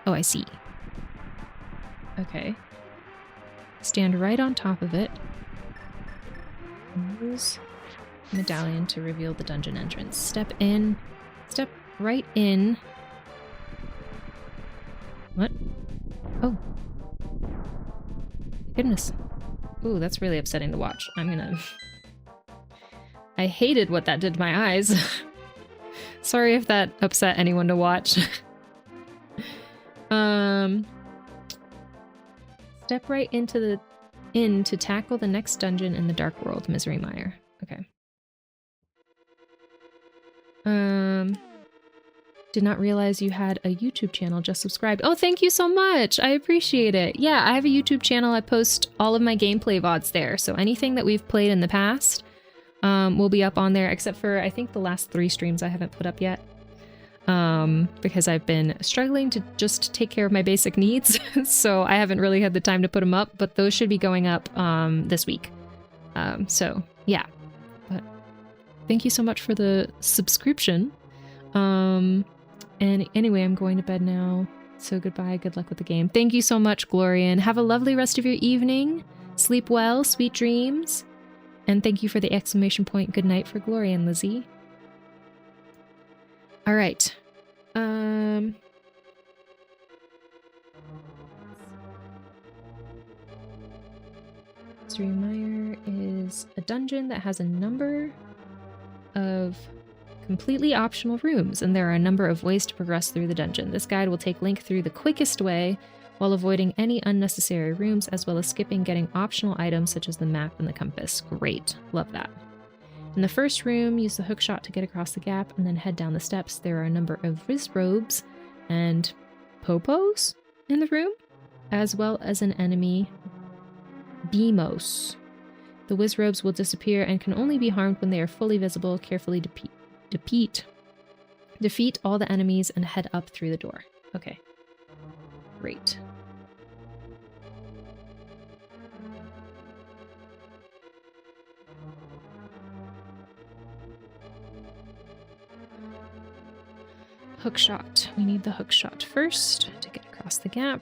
Oh, I see. Okay. Stand right on top of it. Use medallion to reveal the dungeon entrance. Step in. Step right in. What? Oh. Goodness. Ooh, that's really upsetting to watch. I'm gonna... I hated what that did to my eyes. Sorry if that upset anyone to watch. Step right into the inn to tackle the next dungeon in the Dark World, Misery Mire. Okay. Did not realize you had a YouTube channel. Just subscribed. Oh, thank you so much. I appreciate it. Yeah, I have a YouTube channel. I post all of my gameplay VODs there. So anything that we've played in the past will be up on there, except for I think the last 3 streams I haven't put up yet. Because I've been struggling to just take care of my basic needs. So I haven't really had the time to put them up, but those should be going up this week. So yeah, but thank you so much for the subscription. And anyway, I'm going to bed now. So goodbye. Good luck with the game. Thank you so much, Glorian. Have a lovely rest of your evening. Sleep well, sweet dreams. And thank you for the exclamation point. Good night for Glorian, Lizzie. All right. Misery Mire is a dungeon that has a number of completely optional rooms, and there are a number of ways to progress through the dungeon. This guide will take Link through the quickest way while avoiding any unnecessary rooms, as well as skipping getting optional items such as the map and the compass. Great. Love that. In the first room, use the hookshot to get across the gap and then head down the steps. There are a number of Wizrobes and Popos in the room, as well as an enemy, Beamos. The Wizrobes will disappear and can only be harmed when they are fully visible. Carefully defeat all the enemies and head up through the door. Okay. Great. Hookshot. We need the hookshot first to get across the gap.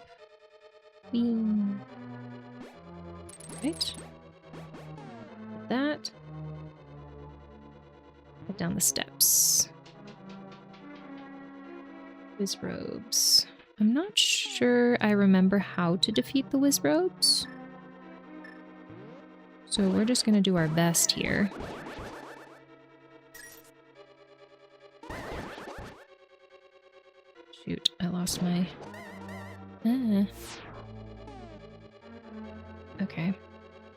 Right. That. Head down the steps. Wizrobes. I'm not sure I remember how to defeat the Wizrobes. So we're just gonna do our best here. Shoot, I lost my... Okay.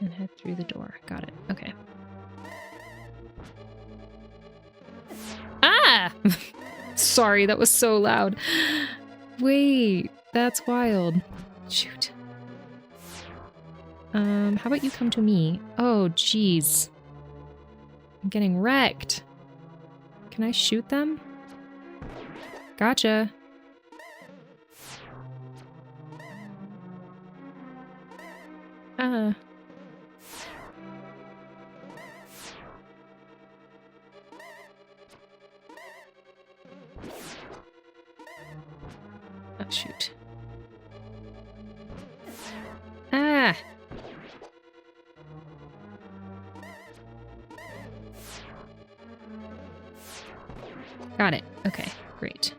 And head through the door. Got it. Okay. Ah! Sorry, that was so loud. Wait, that's wild. Shoot. How about you come to me? Oh, jeez. I'm getting wrecked. Can I shoot them? Gotcha. Oh, shoot. Ah! Got it. Okay, great.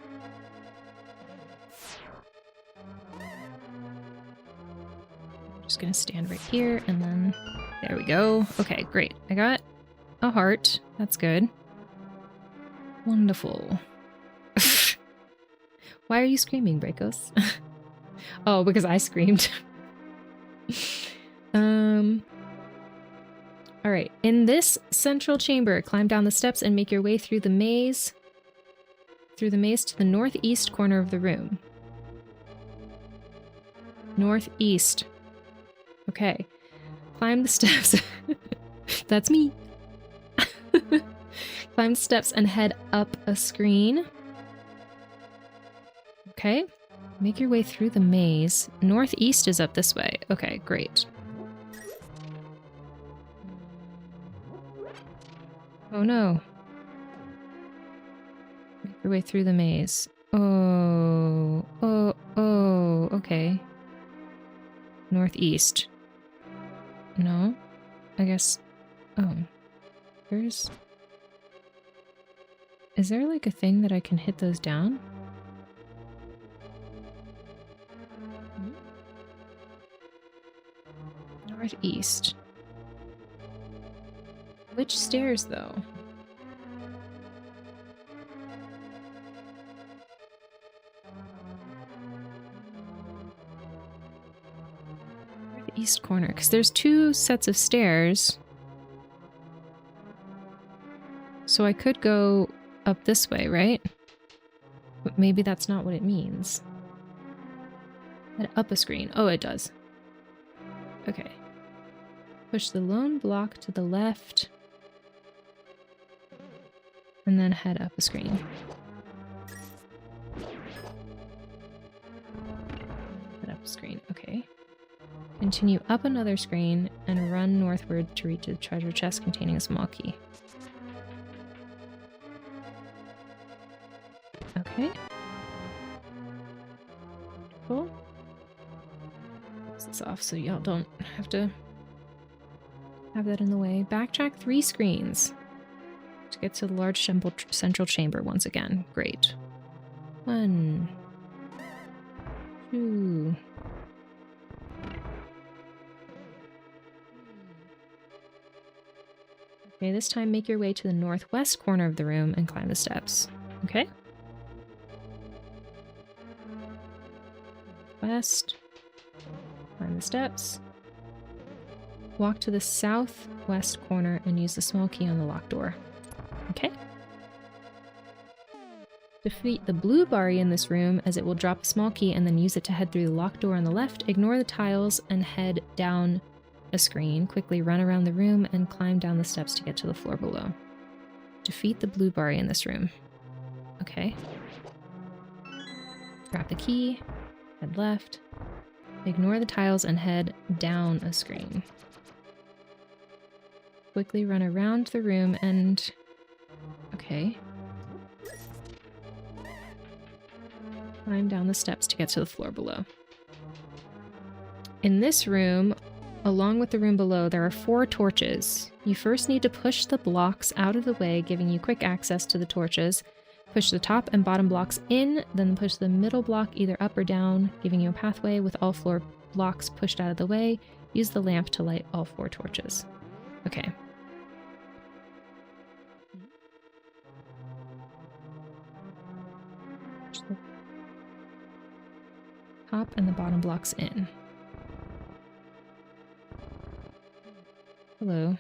Just gonna stand right here and then there we go. Okay, great. I got a heart. That's good. Wonderful. Why are you screaming, Brakos? Oh, because I screamed. All right. In this central chamber, climb down the steps and make your way through the maze. Through the maze to the northeast corner of the room. Northeast. Okay. Climb the steps. That's me. Climb the steps and head up a screen. Okay. Make your way through the maze. Northeast is up this way. Okay, great. Oh no. Make your way through the maze. Oh, okay. Northeast. No? I guess... Oh. Where's... Is there like a thing that I can hit those down? Northeast. Which stairs, though? Northeast corner, because there's two sets of stairs. So I could go up this way, right? But maybe that's not what it means. Up a screen. Oh, it does. Okay. Push the lone block to the left. And then head up a screen. Head up a screen. Okay. Continue up another screen and run northward to reach a treasure chest containing a small key. Okay. Cool. Close this off so y'all don't have to have that in the way. Backtrack 3 screens to get to the large central chamber once again. Great. 1, 2. Okay, this time make your way to the northwest corner of the room and climb the steps. Okay? West. Climb the steps. Walk to the southwest corner and use the small key on the locked door. Okay? Defeat the blue Bari in this room as it will drop a small key and then use it to head through the locked door on the left. Ignore the tiles and head down a screen. Quickly run around the room and climb down the steps to get to the floor below. Defeat the blue Bari in this room. Okay. Grab the key. Head left. Ignore the tiles and head down a screen. Quickly run around the room and... Okay. Climb down the steps to get to the floor below. In this room, along with the room below, there are 4 torches. You first need to push the blocks out of the way, giving you quick access to the torches. Push the top and bottom blocks in, then push the middle block either up or down, giving you a pathway with all floor blocks pushed out of the way. Use the lamp to light all 4 torches. Okay. Push the top and the bottom blocks in. Hello.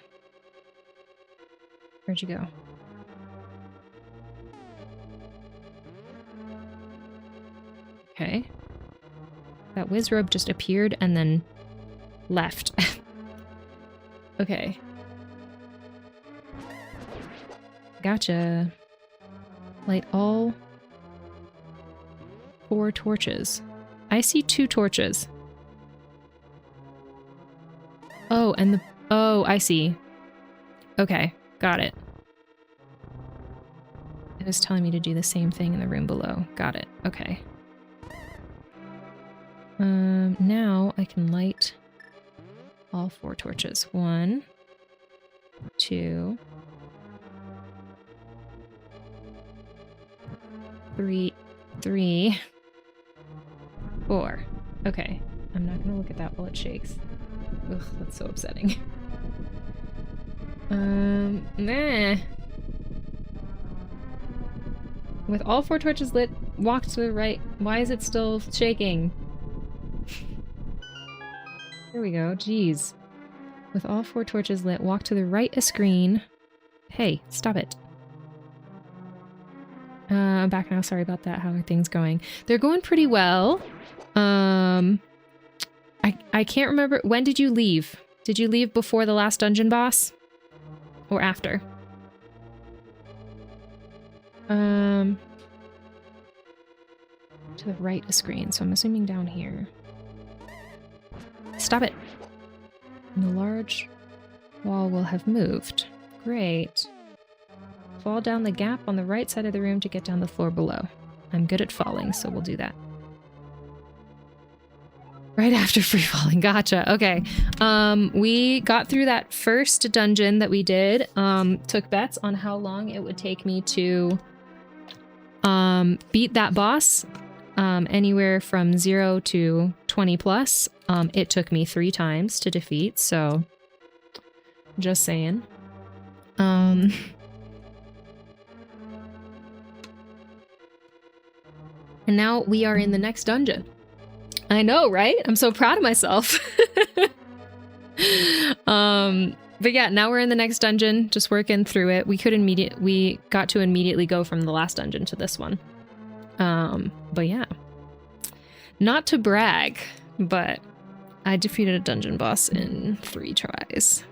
Where'd you go? Okay. That Wizrobe just appeared and then left. Okay. Gotcha. Light all 4 torches. I see 2 torches. Oh, and the... Oh, I see. Okay, got it. It was telling me to do the same thing in the room below. Got it. Okay. Now I can light all 4 torches. 1, 2, 3, 4. Okay. I'm not gonna look at that while it shakes. Ugh, that's so upsetting. Nah. With all 4 torches lit, walk to the right. Why is it still shaking? There we go. Jeez. With all 4 torches lit, walk to the right a screen. Hey, stop it. I'm back now. Sorry about that. How are things going? They're going pretty well. I can't remember. When did you leave? Did you leave before the last dungeon boss? Or after? To the right a screen, so I'm assuming down here. Stop it! And the large wall will have moved. Great. Fall down the gap on the right side of the room to get down the floor below. I'm good at falling, so we'll do that. Right after free falling. Gotcha. Okay. We got through that first dungeon that we did. Took bets on how long it would take me to beat that boss. Anywhere from 0 to 20 plus. It took me 3 times to defeat, so just saying. And now we are in the next dungeon. I know, right? I'm so proud of myself. But yeah, now we're in the next dungeon, just working through it. We got to immediately go from the last dungeon to this one. But yeah. Not to brag, but I defeated a dungeon boss in 3 tries.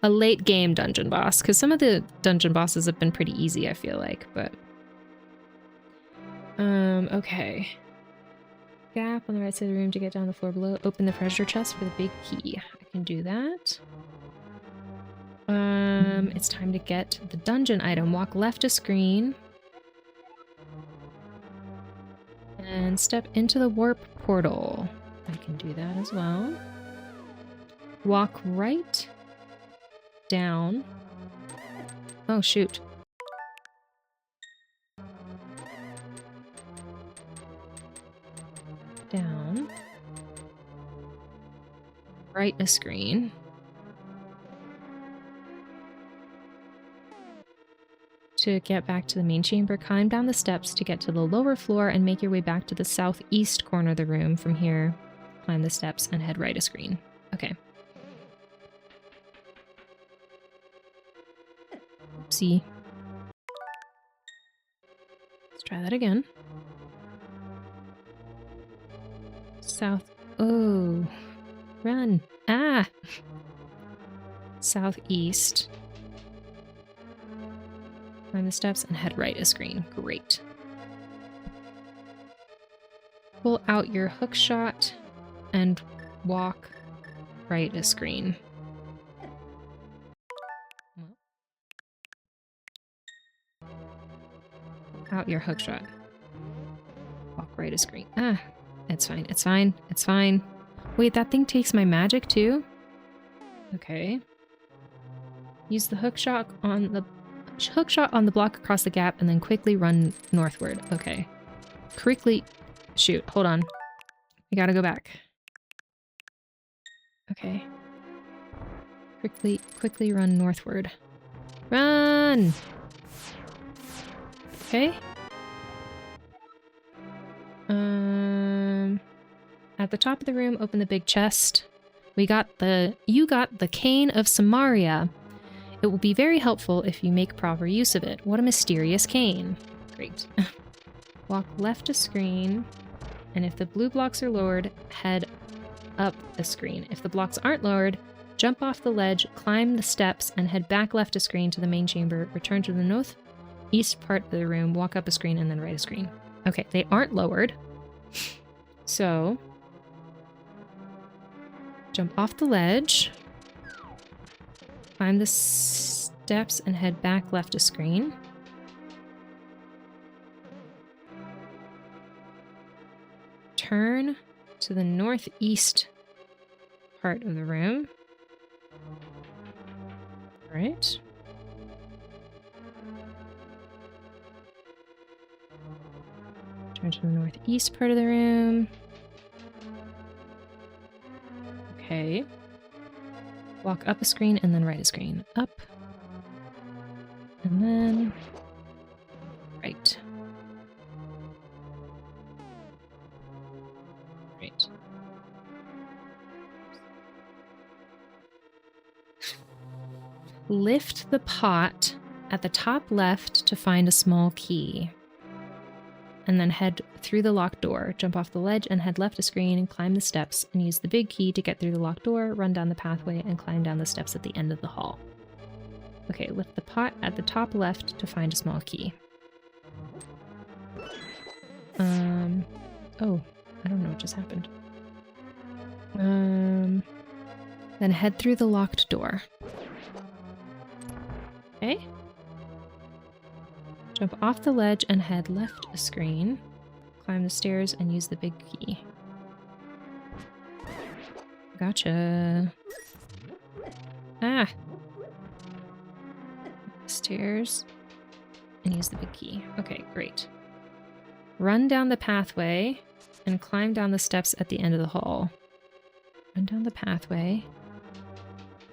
A late game dungeon boss, because some of the dungeon bosses have been pretty easy, I feel like, but... okay. Gap on the right side of the room to get down the floor below. Open the treasure chest for the big key. I can do that. It's time to get the dungeon item. Walk left a screen. And step into the warp portal. I can do that as well. Walk right down. Oh, shoot. Down. Right a screen. To get back to the main chamber, climb down the steps to get to the lower floor and make your way back to the southeast corner of the room. From here, climb the steps and head right a screen. Okay. Oopsie. Let's try that again. South. Oh. Run. Ah! Southeast. Climb the steps and head right a screen. Great. Pull out your hook shot and walk right a screen. Pull out your hook shot. Walk right a screen. Ah, it's fine. It's fine. It's fine. Wait, that thing takes my magic too? Okay. Use the hook shot on the block across the gap and then quickly run northward. Okay. Quickly. Shoot, hold on. We gotta go back. Okay. Quickly run northward. Run! Okay. At the top of the room, open the big chest. You got the cane of Samaria. It will be very helpful if you make proper use of it. What a mysterious cane. Great. Walk left a screen, and if the blue blocks are lowered, head up a screen. If the blocks aren't lowered, jump off the ledge, climb the steps, and head back left a screen to the main chamber. Return to the northeast part of the room, walk up a screen, and then right a screen. Okay, they aren't lowered. So, jump off the ledge, climb the steps, and head back left a screen. Turn to the northeast part of the room. All right. Turn to the northeast part of the room. Okay. Walk up a screen and then right a screen. Up. And then right. Right. Lift the pot at the top left to find a small key. And then head through the locked door. Jump off the ledge and head left a screen and climb the steps and use the big key to get through the locked door, run down the pathway, and climb down the steps at the end of the hall. Okay, lift the pot at the top left to find a small key. Oh, I don't know what just happened. Then head through the locked door. Okay. Jump off the ledge and head left a screen. Climb the stairs and use the big key. Gotcha. Ah! Stairs and use the big key. Okay, great. Run down the pathway and climb down the steps at the end of the hall. Run down the pathway.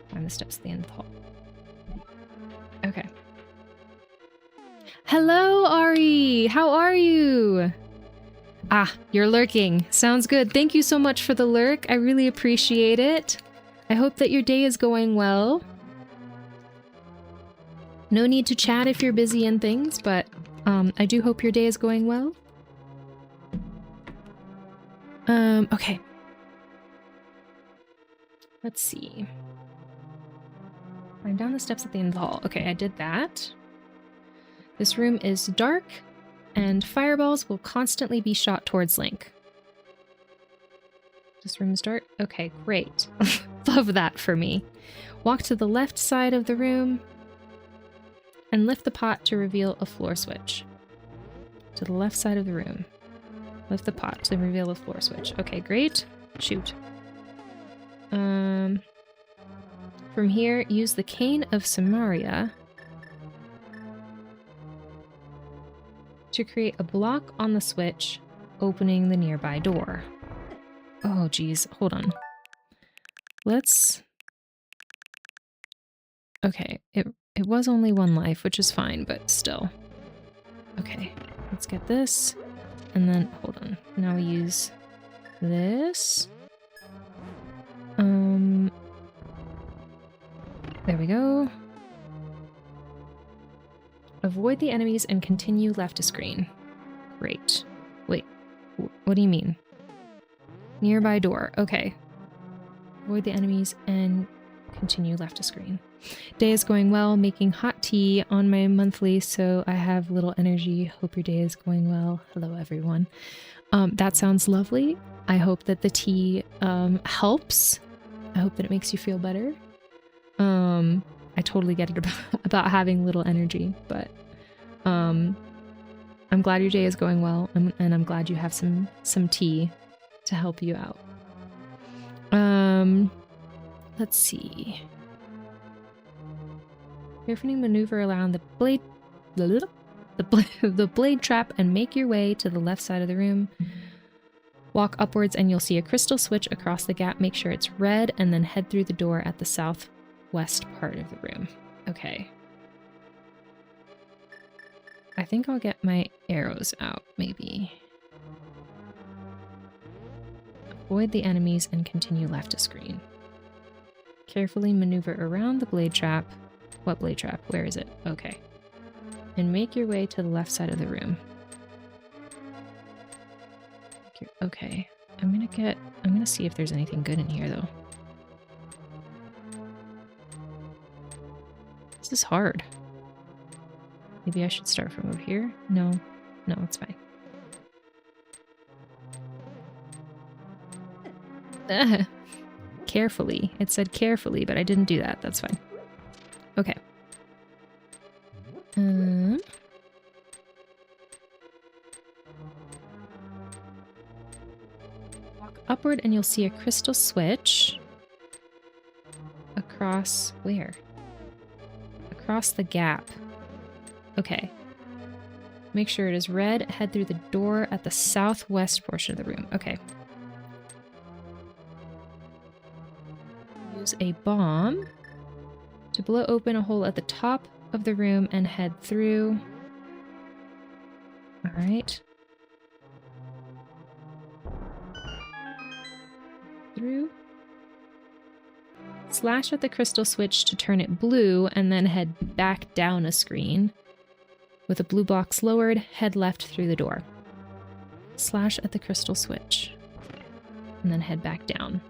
Climb the steps at the end of the hall. Okay. Hello, Ari! How are you? Ah, you're lurking. Sounds good. Thank you so much for the lurk. I really appreciate it. I hope that your day is going well. No need to chat if you're busy and things, but I do hope your day is going well. Okay. Let's see. Climb down the steps at the end of the hall. Okay, I did that. This room is dark, and fireballs will constantly be shot towards Link. This room is dark? Okay, great. Love that for me. Walk to the left side of the room, and lift the pot to reveal a floor switch. To the left side of the room. Lift the pot to reveal a floor switch. Okay, great. Shoot. From here, use the cane of Samaria to create a block on the switch, opening the nearby door. Oh, geez. Hold on. Let's... Okay, it It was only 1 life, which is fine, but still. Okay, let's get this. And then, hold on. Now we use this. There we go. Avoid the enemies and continue left to screen. Great. Wait, what do you mean? Nearby door. Okay. Avoid the enemies and continue left to screen. Day is going well, making hot tea on my monthly, so I have little energy. Hope your day is going well. Hello, everyone. That sounds lovely. I hope that the tea helps. I hope that it makes you feel better. I totally get it about having little energy, but I'm glad your day is going well, and I'm glad you have some tea to help you out. Let's see. Carefully maneuver around the blade trap and make your way to the left side of the room. Walk upwards and you'll see a crystal switch across the gap. Make sure it's red and then head through the door at the southwest part of the room. Okay. I think I'll get my arrows out, maybe. Avoid the enemies and continue left to screen. Carefully maneuver around the blade trap. What blade trap? Where is it? Okay. And make your way to the left side of the room. Okay. I'm gonna see if there's anything good in here, though. This is hard. Maybe I should start from over here? No. No, it's fine. Carefully. It said carefully, but I didn't do that. That's fine. Okay. Walk upward and you'll see a crystal switch. Across where? Across the gap. Okay. Make sure it is red. Head through the door at the southwest portion of the room. Okay. Use a bomb to blow open a hole at the top of the room and head through. All right. Through. Slash at the crystal switch to turn it blue and then head back down a screen. With the blue blocks lowered, head left through the door. Slash at the crystal switch and then head back down.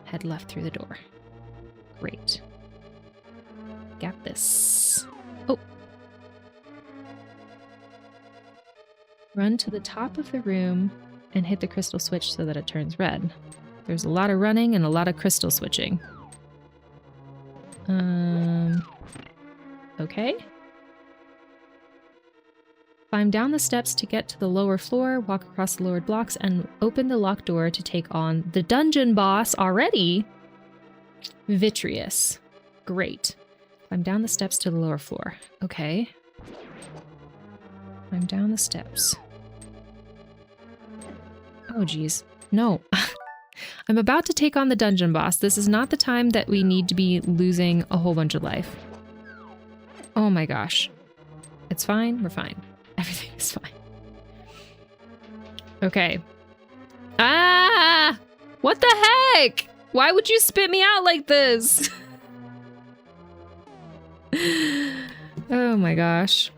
Head left through the door. Great. Got this. Oh. Run to the top of the room and hit the crystal switch so that it turns red. There's a lot of running and a lot of crystal switching. Okay. Climb down the steps to get to the lower floor, walk across the lowered blocks, and open the locked door to take on the dungeon boss already. Vitreous. Great. Climb down the steps to the lower floor. Okay. Climb down the steps. Oh, geez. No. I'm about to take on the dungeon boss. This is not the time that we need to be losing a whole bunch of life. Oh my gosh. It's fine. We're fine. Everything is fine. Okay. Ah! What the heck? Why would you spit me out like this? Oh my gosh.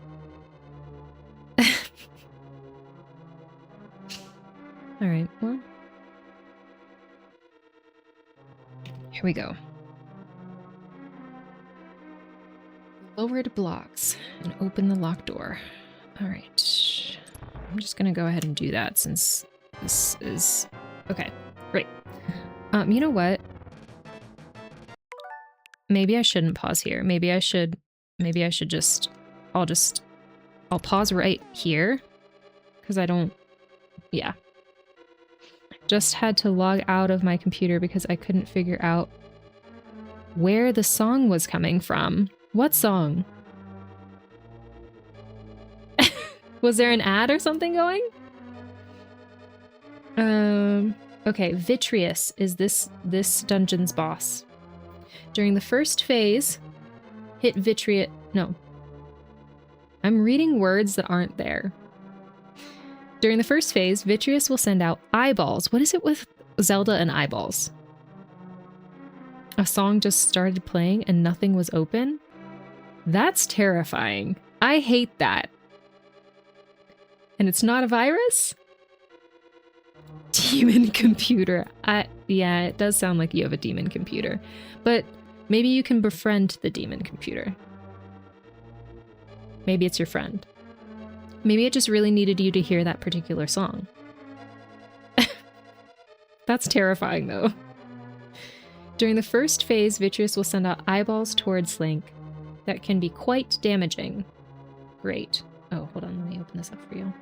All right, well. Here we go. Lowered blocks and open the locked door. All right. I'm just gonna go ahead and do that since this is... Okay, great. You know what? Maybe I shouldn't pause here. Maybe I should just... I'll pause right here. Because I don't... Yeah. Just had to log out of my computer because I couldn't figure out where the song was coming from. What song? Was there an ad or something going? Okay, Vitreous is this dungeon's boss. During the first phase, hit Vitreous. No. I'm reading words that aren't there. During the first phase, Vitreous will send out eyeballs. What is it with Zelda and eyeballs? A song just started playing and nothing was open? That's terrifying. I hate that. And it's not a virus? Demon computer. Yeah, it does sound like you have a demon computer. But maybe you can befriend the demon computer. Maybe it's your friend. Maybe it just really needed you to hear that particular song. That's terrifying, though. During the first phase, Vitreous will send out eyeballs towards Link. That can be quite damaging. Great. Oh, hold on, let me open this up for you.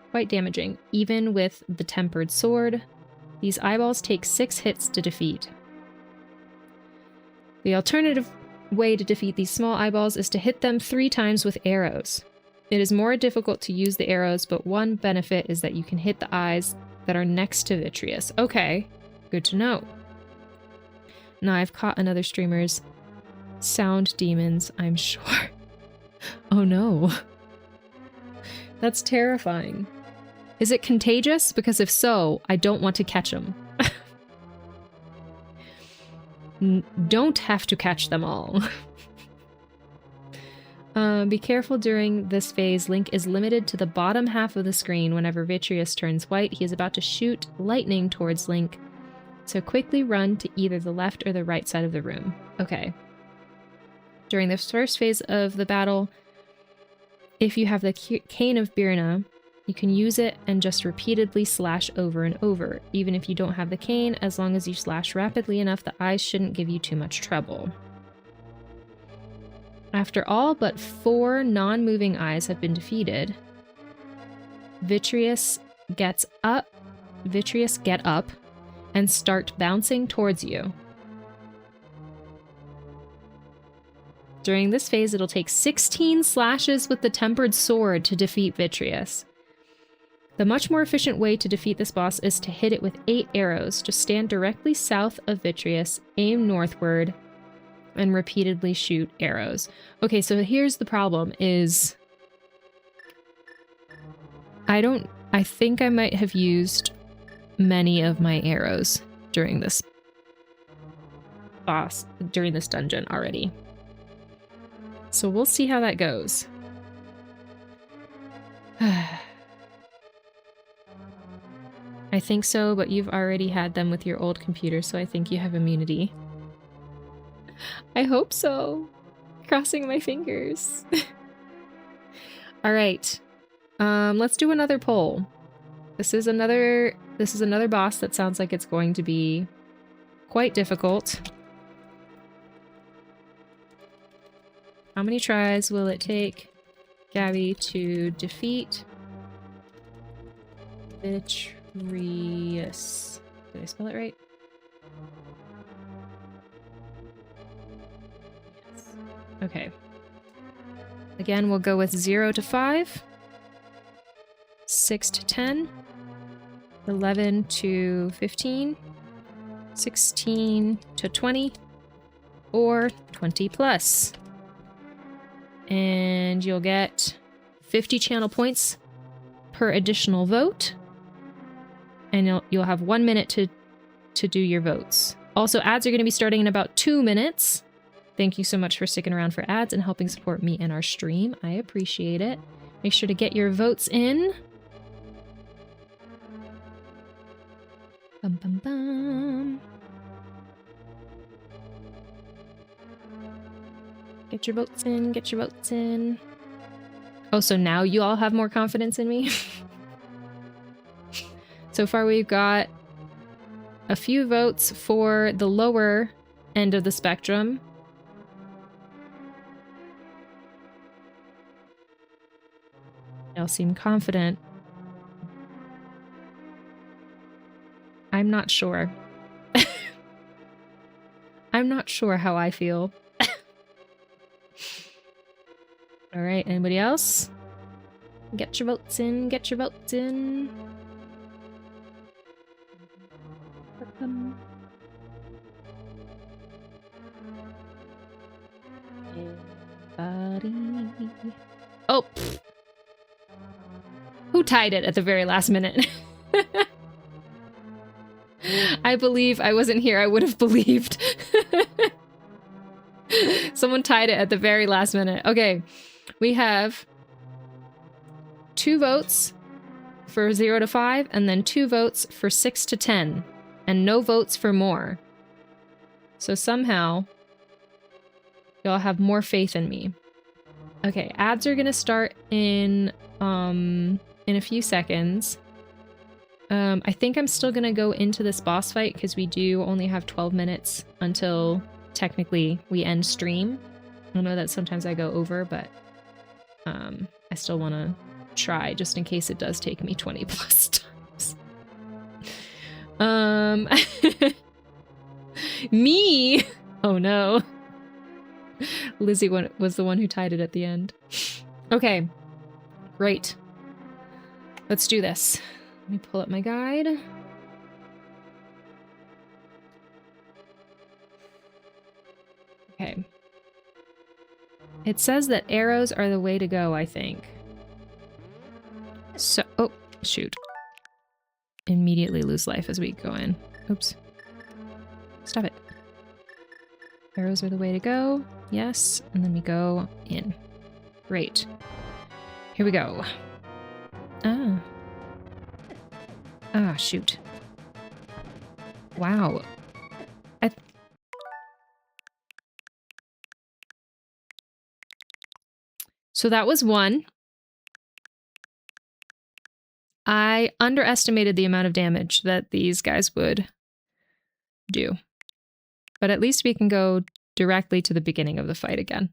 Quite damaging. Even with the tempered sword, these eyeballs take 6 hits to defeat. The alternative way to defeat these small eyeballs is to hit them 3 times with arrows. It is more difficult to use the arrows, but one benefit is that you can hit the eyes that are next to Vitreous. Okay, good to know. Now I've caught another streamer's sound demons, I'm sure. Oh no. That's terrifying. Is it contagious? Because if so, I don't want to catch them. Don't have to catch them all. Be careful during this phase. Link is limited to the bottom half of the screen. Whenever Vitreous turns white, he is about to shoot lightning towards Link. So quickly run to either the left or the right side of the room. Okay. During this first phase of the battle, if you have the Cane of Birna, you can use it and just repeatedly slash over and over. Even if you don't have the cane, as long as you slash rapidly enough, the eyes shouldn't give you too much trouble. After all but 4 non-moving eyes have been defeated, Vitreous get up and start bouncing towards you. During this phase, it'll take 16 slashes with the tempered sword to defeat Vitreous. The much more efficient way to defeat this boss is to hit it with 8 arrows. Just stand directly south of Vitreous, aim northward, and repeatedly shoot arrows. Okay, so here's the problem is... I think I might have used many of my arrows during this dungeon already. So we'll see how that goes. I think so, but you've already had them with your old computer, so I think you have immunity. I hope so. Crossing my fingers. All right. Let's do another poll. This is another boss that sounds like it's going to be quite difficult. How many tries will it take Gaby to defeat Vitreous? Did I spell it right? Yes. Okay. Again, we'll go with 0 to 5, 6 to 10, 11 to 15, 16 to 20, or 20 plus. And you'll get 50 channel points per additional vote. And you'll have 1 minute to do your votes. Also, ads are going to be starting in about 2 minutes. Thank you so much for sticking around for ads and helping support me and our stream. I appreciate it. Make sure to get your votes in. Bum, bum, bum. Get your votes in, get your votes in. Oh, so now you all have more confidence in me? So far we've got a few votes for the lower end of the spectrum. Y'all seem confident. I'm not sure. I'm not sure how I feel. All right, anybody else? Get your votes in, get your votes in. buddy. Oh! Pfft. Who tied it at the very last minute? I believe I wasn't here. I would have believed. Someone tied it at the very last minute. Okay. We have 2 votes for 0 to 5, and then 2 votes for 6 to 10, and no votes for more. So somehow, y'all have more faith in me. Okay, ads are gonna start in a few seconds. I think I'm still gonna go into this boss fight because we do only have 12 minutes until technically we end stream. I know that sometimes I go over, but I still want to try just in case it does take me 20 plus times. Me? Oh no. Lizzie was the one who tied it at the end. Okay, great. Let's do this. Let me pull up my guide. Okay. It says that arrows are the way to go, I think. So, oh, shoot. Immediately lose life as we go in. Oops. Stop it. Arrows are the way to go. Yes. And then we go in. Great. Here we go. Ah. Ah, shoot. Wow. So that was 1. I underestimated the amount of damage that these guys would do. But at least we can go directly to the beginning of the fight again.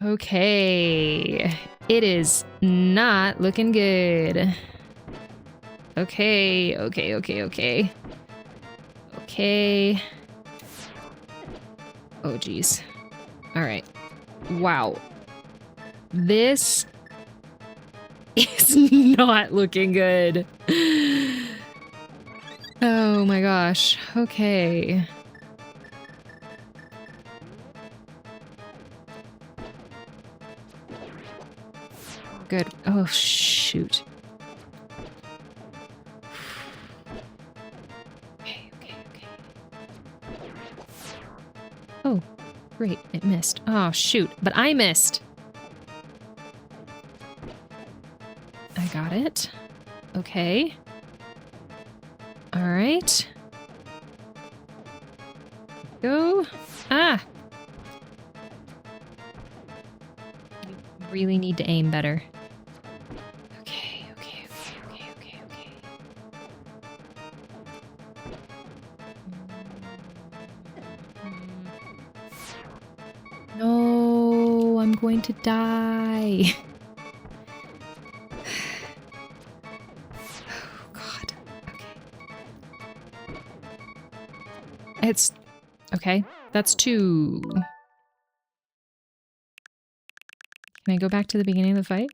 Okay. It is not looking good. Okay, okay, okay, okay. Okay. Oh, geez. All right. Wow. This is not looking good. Oh my gosh. Okay. Good. Oh, shoot. Okay, okay, okay. Oh, great. It missed. Oh, shoot. But I missed. I got it. Okay. All right. Go. Ah! You really need to aim better. Okay, okay, okay, okay, okay, okay. No, I'm going to die. Oh, God. Okay. It's... Okay, that's 2. Can I go back to the beginning of the fight?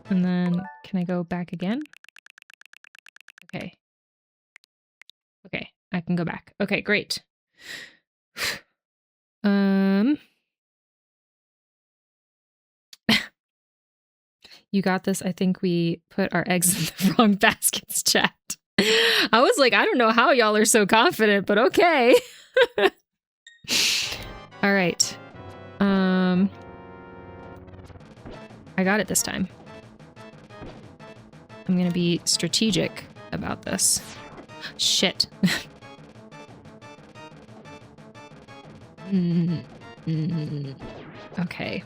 And then, can I go back again? Okay. Okay, I can go back. Okay, great. You got this. I think we put our eggs in the wrong baskets, chat. I was like, I don't know how y'all are so confident, but okay. All right. I got it this time. I'm gonna be strategic about this. Shit. Okay.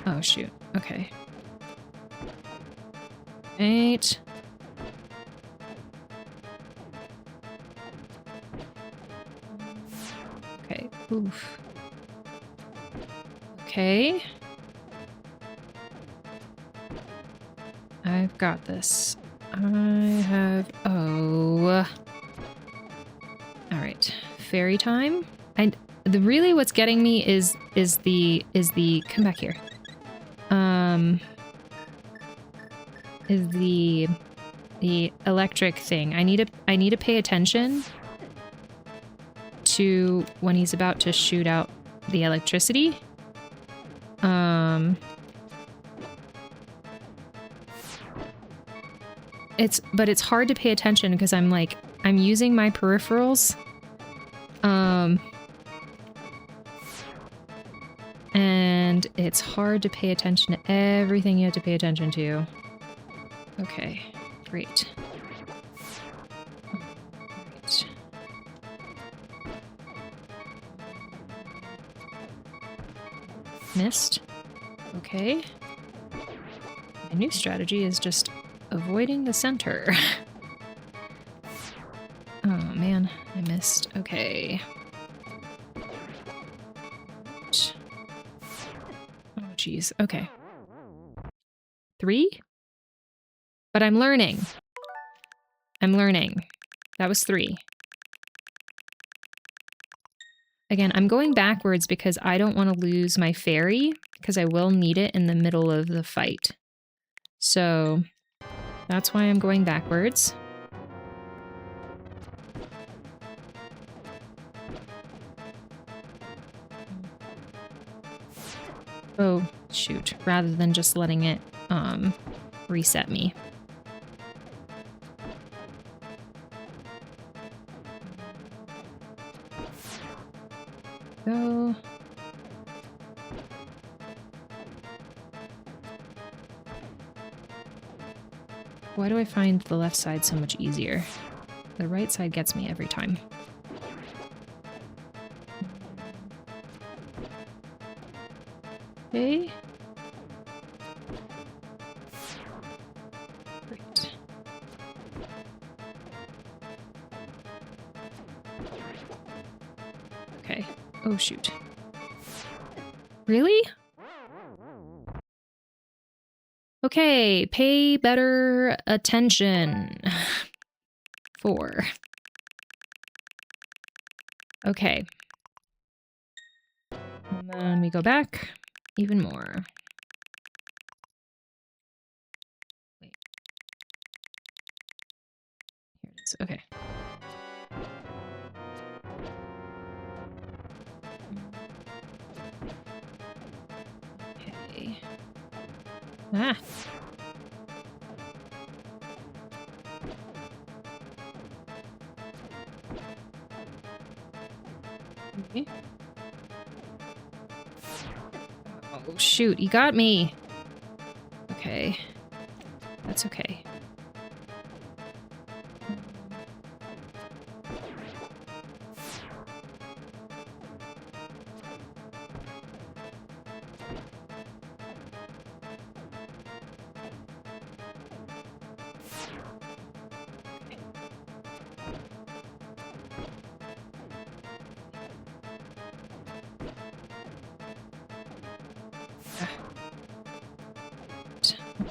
Oh, shoot. Okay. 8. Okay. Oof. Okay. I've got this. I have... Oh. All right. Fairy time. Really what's getting me is the... Come back here. is the electric thing. I need to pay attention to when he's about to shoot out the electricity. But it's hard to pay attention because I'm using my peripherals. And it's hard to pay attention to everything you have to pay attention to. Okay, great. Great. Missed. Okay. My new strategy is just avoiding the center. Oh man, I missed. Okay. Oh geez, okay. 3? But I'm learning. I'm learning. That was 3. Again, I'm going backwards because I don't want to lose my fairy, because I will need it in the middle of the fight. So that's why I'm going backwards. Oh, shoot. Rather than just letting it reset me. Go. Why do I find the left side so much easier? The right side gets me every time. Okay. Great. Okay. Oh, shoot. Really? Okay, pay better attention. 4. Okay. And then we go back even more. Wait. Here it is. Okay. Okay. Ah. Okay. Oh, shoot. You got me. Okay. That's okay.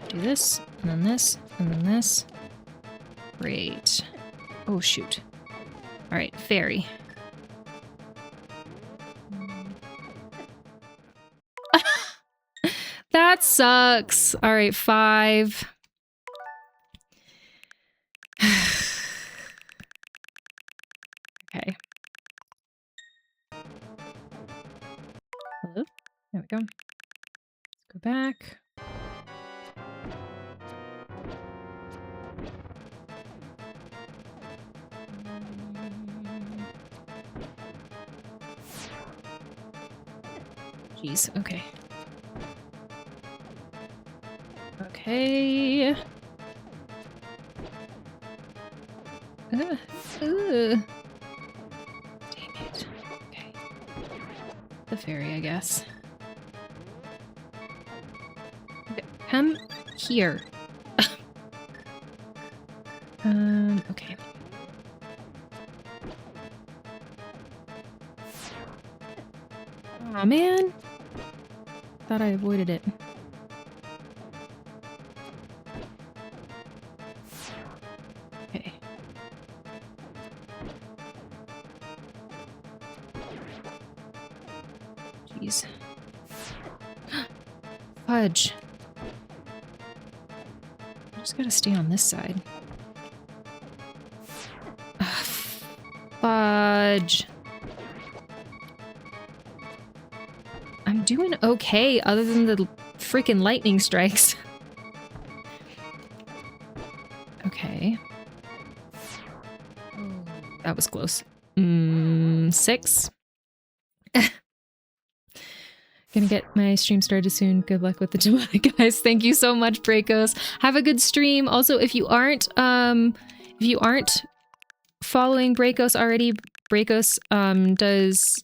Do this, and then this, and then this. Great. Oh, shoot. All right, fairy. That sucks. All right, 5. Okay. Hello? There we go. Let's go back. Jeez, okay. Okay. Dang it. Okay. The fairy, I guess. Okay, come here. Okay. Aw, man. Thought I avoided it. Okay. Jeez. Fudge. Just gotta stay on this side. Ugh, fudge. I'm doing okay other than the freaking lightning strikes. Okay. That was close. 6. Gonna get my stream started soon. Good luck with the demonic, guys. Thank you so much, Bracos. Have a good stream. Also, if you aren't following Bracos already, Bracos does,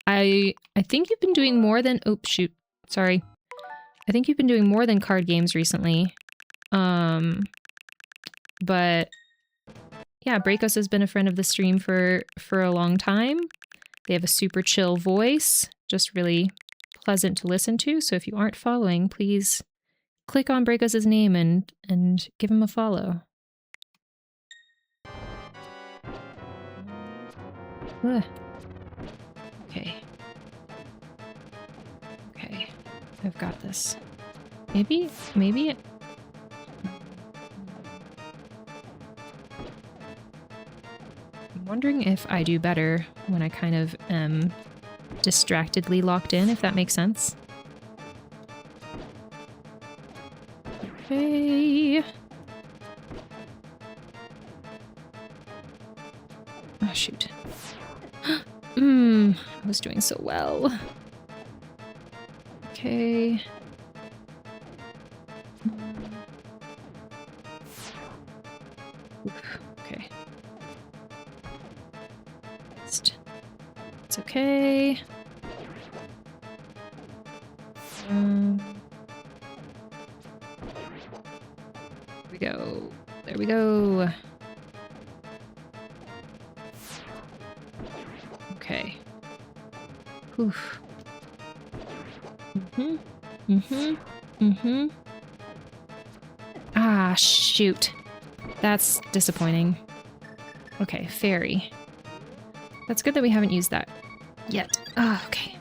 I think you've been doing more than, oh shoot, sorry. I think you've been doing more than card games recently. But yeah, Bracos has been a friend of the stream for a long time. They have a super chill voice, just really pleasant to listen to. So if you aren't following, please click on Bracos' name and give him a follow. Ugh. Okay. Okay. I've got this. Maybe I'm wondering if I do better when I kind of am distractedly locked in, if that makes sense. Okay. Oh, shoot. I was doing so well. Okay. Oof, okay. It's okay. Here we go. There we go. Okay. Whew. Ah, shoot. That's disappointing. Okay, fairy. That's good that we haven't used that yet. Ah, okay.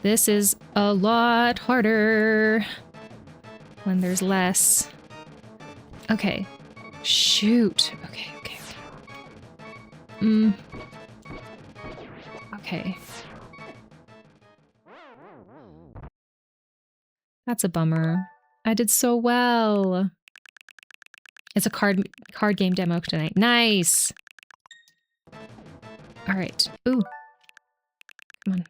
This is a lot harder when there's less. Okay. Shoot. Okay. Okay. That's a bummer. I did so well. It's a card game demo tonight. Nice. All right. Ooh. Come on.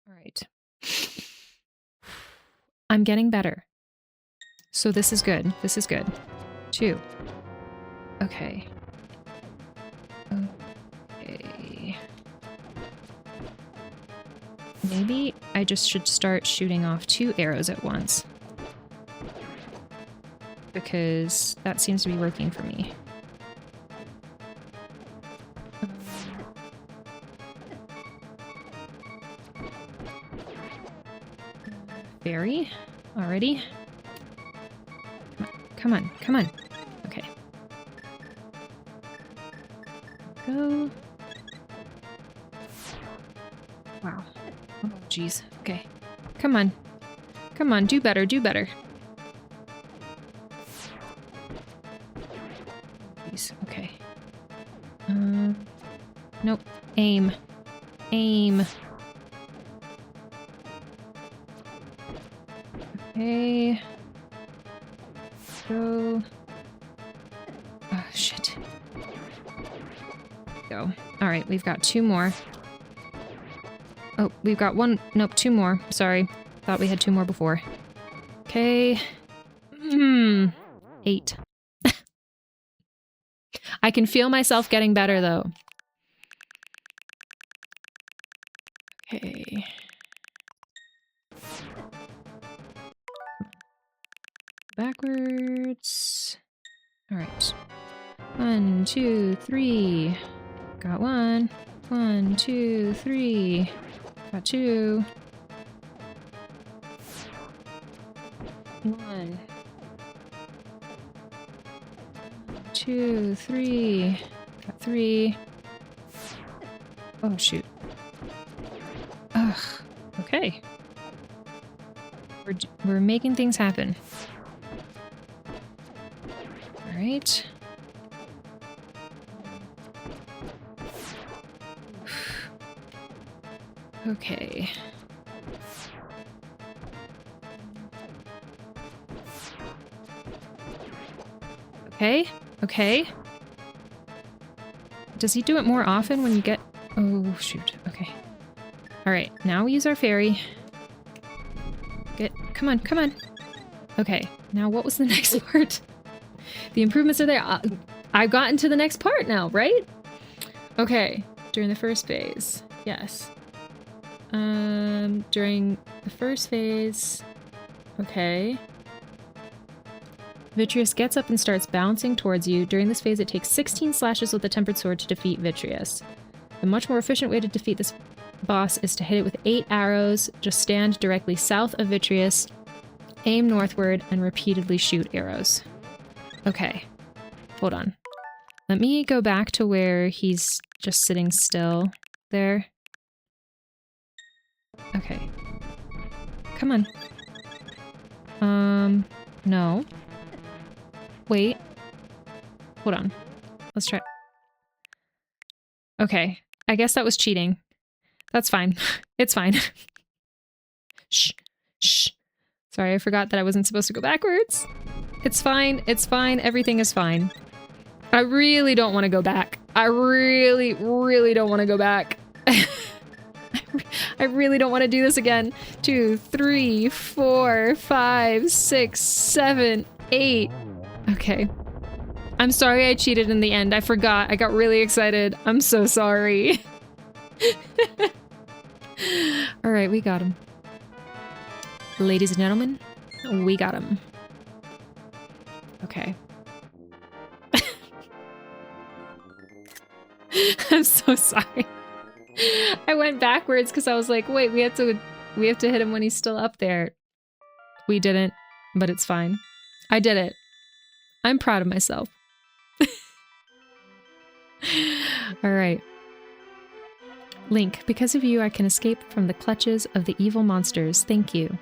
All right. I'm getting better. So this is good. This is good. 2. Okay. Okay. Maybe I just should start shooting off 2 arrows at once. Because that seems to be working for me. Fairy? Already? Come on. Okay. Go. Wow. Oh, jeez. Okay. Come on. Do better. Jeez. Okay. Nope. Aim. Okay. Go. Oh, shit. Go. Alright, we've got 2 more. Oh, we've got 1. Nope, 2 more. Sorry. Thought we had 2 more before. Okay. 8. I can feel myself getting better, though. Okay. Backwards. All right. 1, 2, 3. Got 1. 1, 2, 3. Got 2. 1. 2, 3. Got 3. Oh, shoot. Ugh. Okay. We're making things happen. All right. Okay. Okay. Okay. Does he do it more often when you get... Oh, shoot. Okay. All right. Now we use our fairy. Come on, come on. Okay. Now what was the next part? The improvements are there. I've gotten to the next part now, right? Okay. During the first phase. Yes. During the first phase. Okay. Vitreous gets up and starts bouncing towards you. During this phase, it takes 16 slashes with the tempered sword to defeat Vitreous. The much more efficient way to defeat this boss is to hit it with 8 arrows. Just stand directly south of Vitreous, aim northward, and repeatedly shoot arrows. Okay. Hold on. Let me go back to where he's just sitting still there. Okay. Come on. No. Wait. Hold on. Let's try. Okay. I guess that was cheating. That's fine. It's fine. Shh. Shh. Sorry, I forgot that I wasn't supposed to go backwards. It's fine. It's fine. Everything is fine. I really don't want to go back. I really, really don't want to go back. I really don't want to do this again. 2, 3, 4, 5, 6, 7, 8. Okay. I'm sorry I cheated in the end. I forgot. I got really excited. I'm so sorry. All right, we got him. Ladies and gentlemen, we got him. Okay. I'm so sorry. I went backwards because I was like, wait, we have to hit him when he's still up there. We didn't, but it's fine. I did it. I'm proud of myself. All right. Link, because of you, I can escape from the clutches of the evil monsters. Thank you.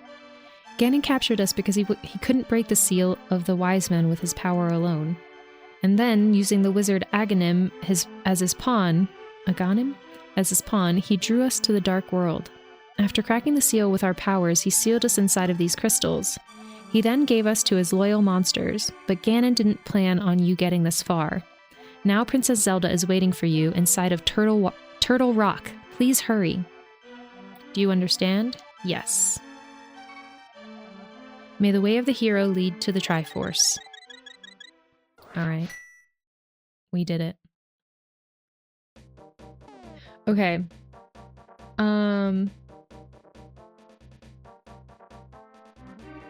Ganon captured us because he couldn't break the seal of the wise men with his power alone. And then, using the wizard Aghanim as his pawn, he drew us to the dark world. After cracking the seal with our powers, he sealed us inside of these crystals. He then gave us to his loyal monsters, but Ganon didn't plan on you getting this far. Now Princess Zelda is waiting for you inside of Turtle Rock. Please hurry. Do you understand? Yes. May the way of the hero lead to the Triforce. Alright. We did it. Okay.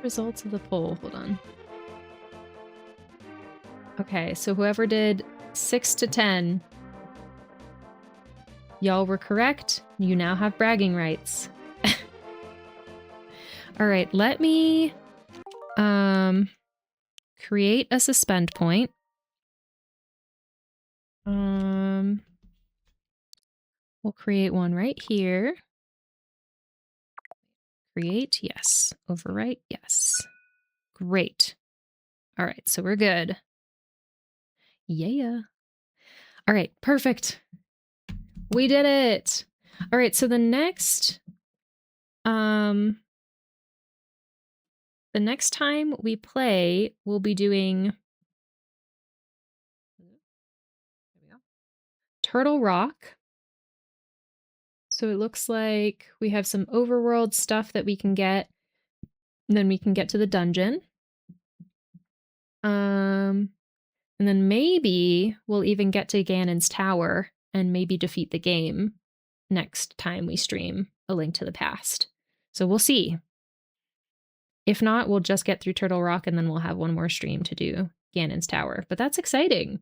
Results of the poll. Hold on. Okay, so whoever did 6 to 10, y'all were correct. You now have bragging rights. All right, let me create a suspend point. We'll create one right here. Create, yes. Overwrite, yes. Great. All right, so we're good. Yeah. All right, perfect. We did it. All right, so the next time we play, we'll be doing Turtle Rock. So it looks like we have some overworld stuff that we can get. Then we can get to the dungeon. And then maybe we'll even get to Ganon's Tower and maybe defeat the game next time we stream A Link to the Past. So we'll see. If not, we'll just get through Turtle Rock and then we'll have one more stream to do Ganon's Tower. But that's exciting.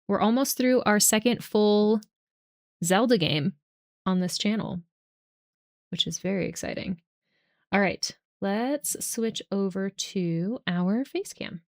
We're almost through our second full Zelda game on this channel, which is very exciting. All right, let's switch over to our facecam.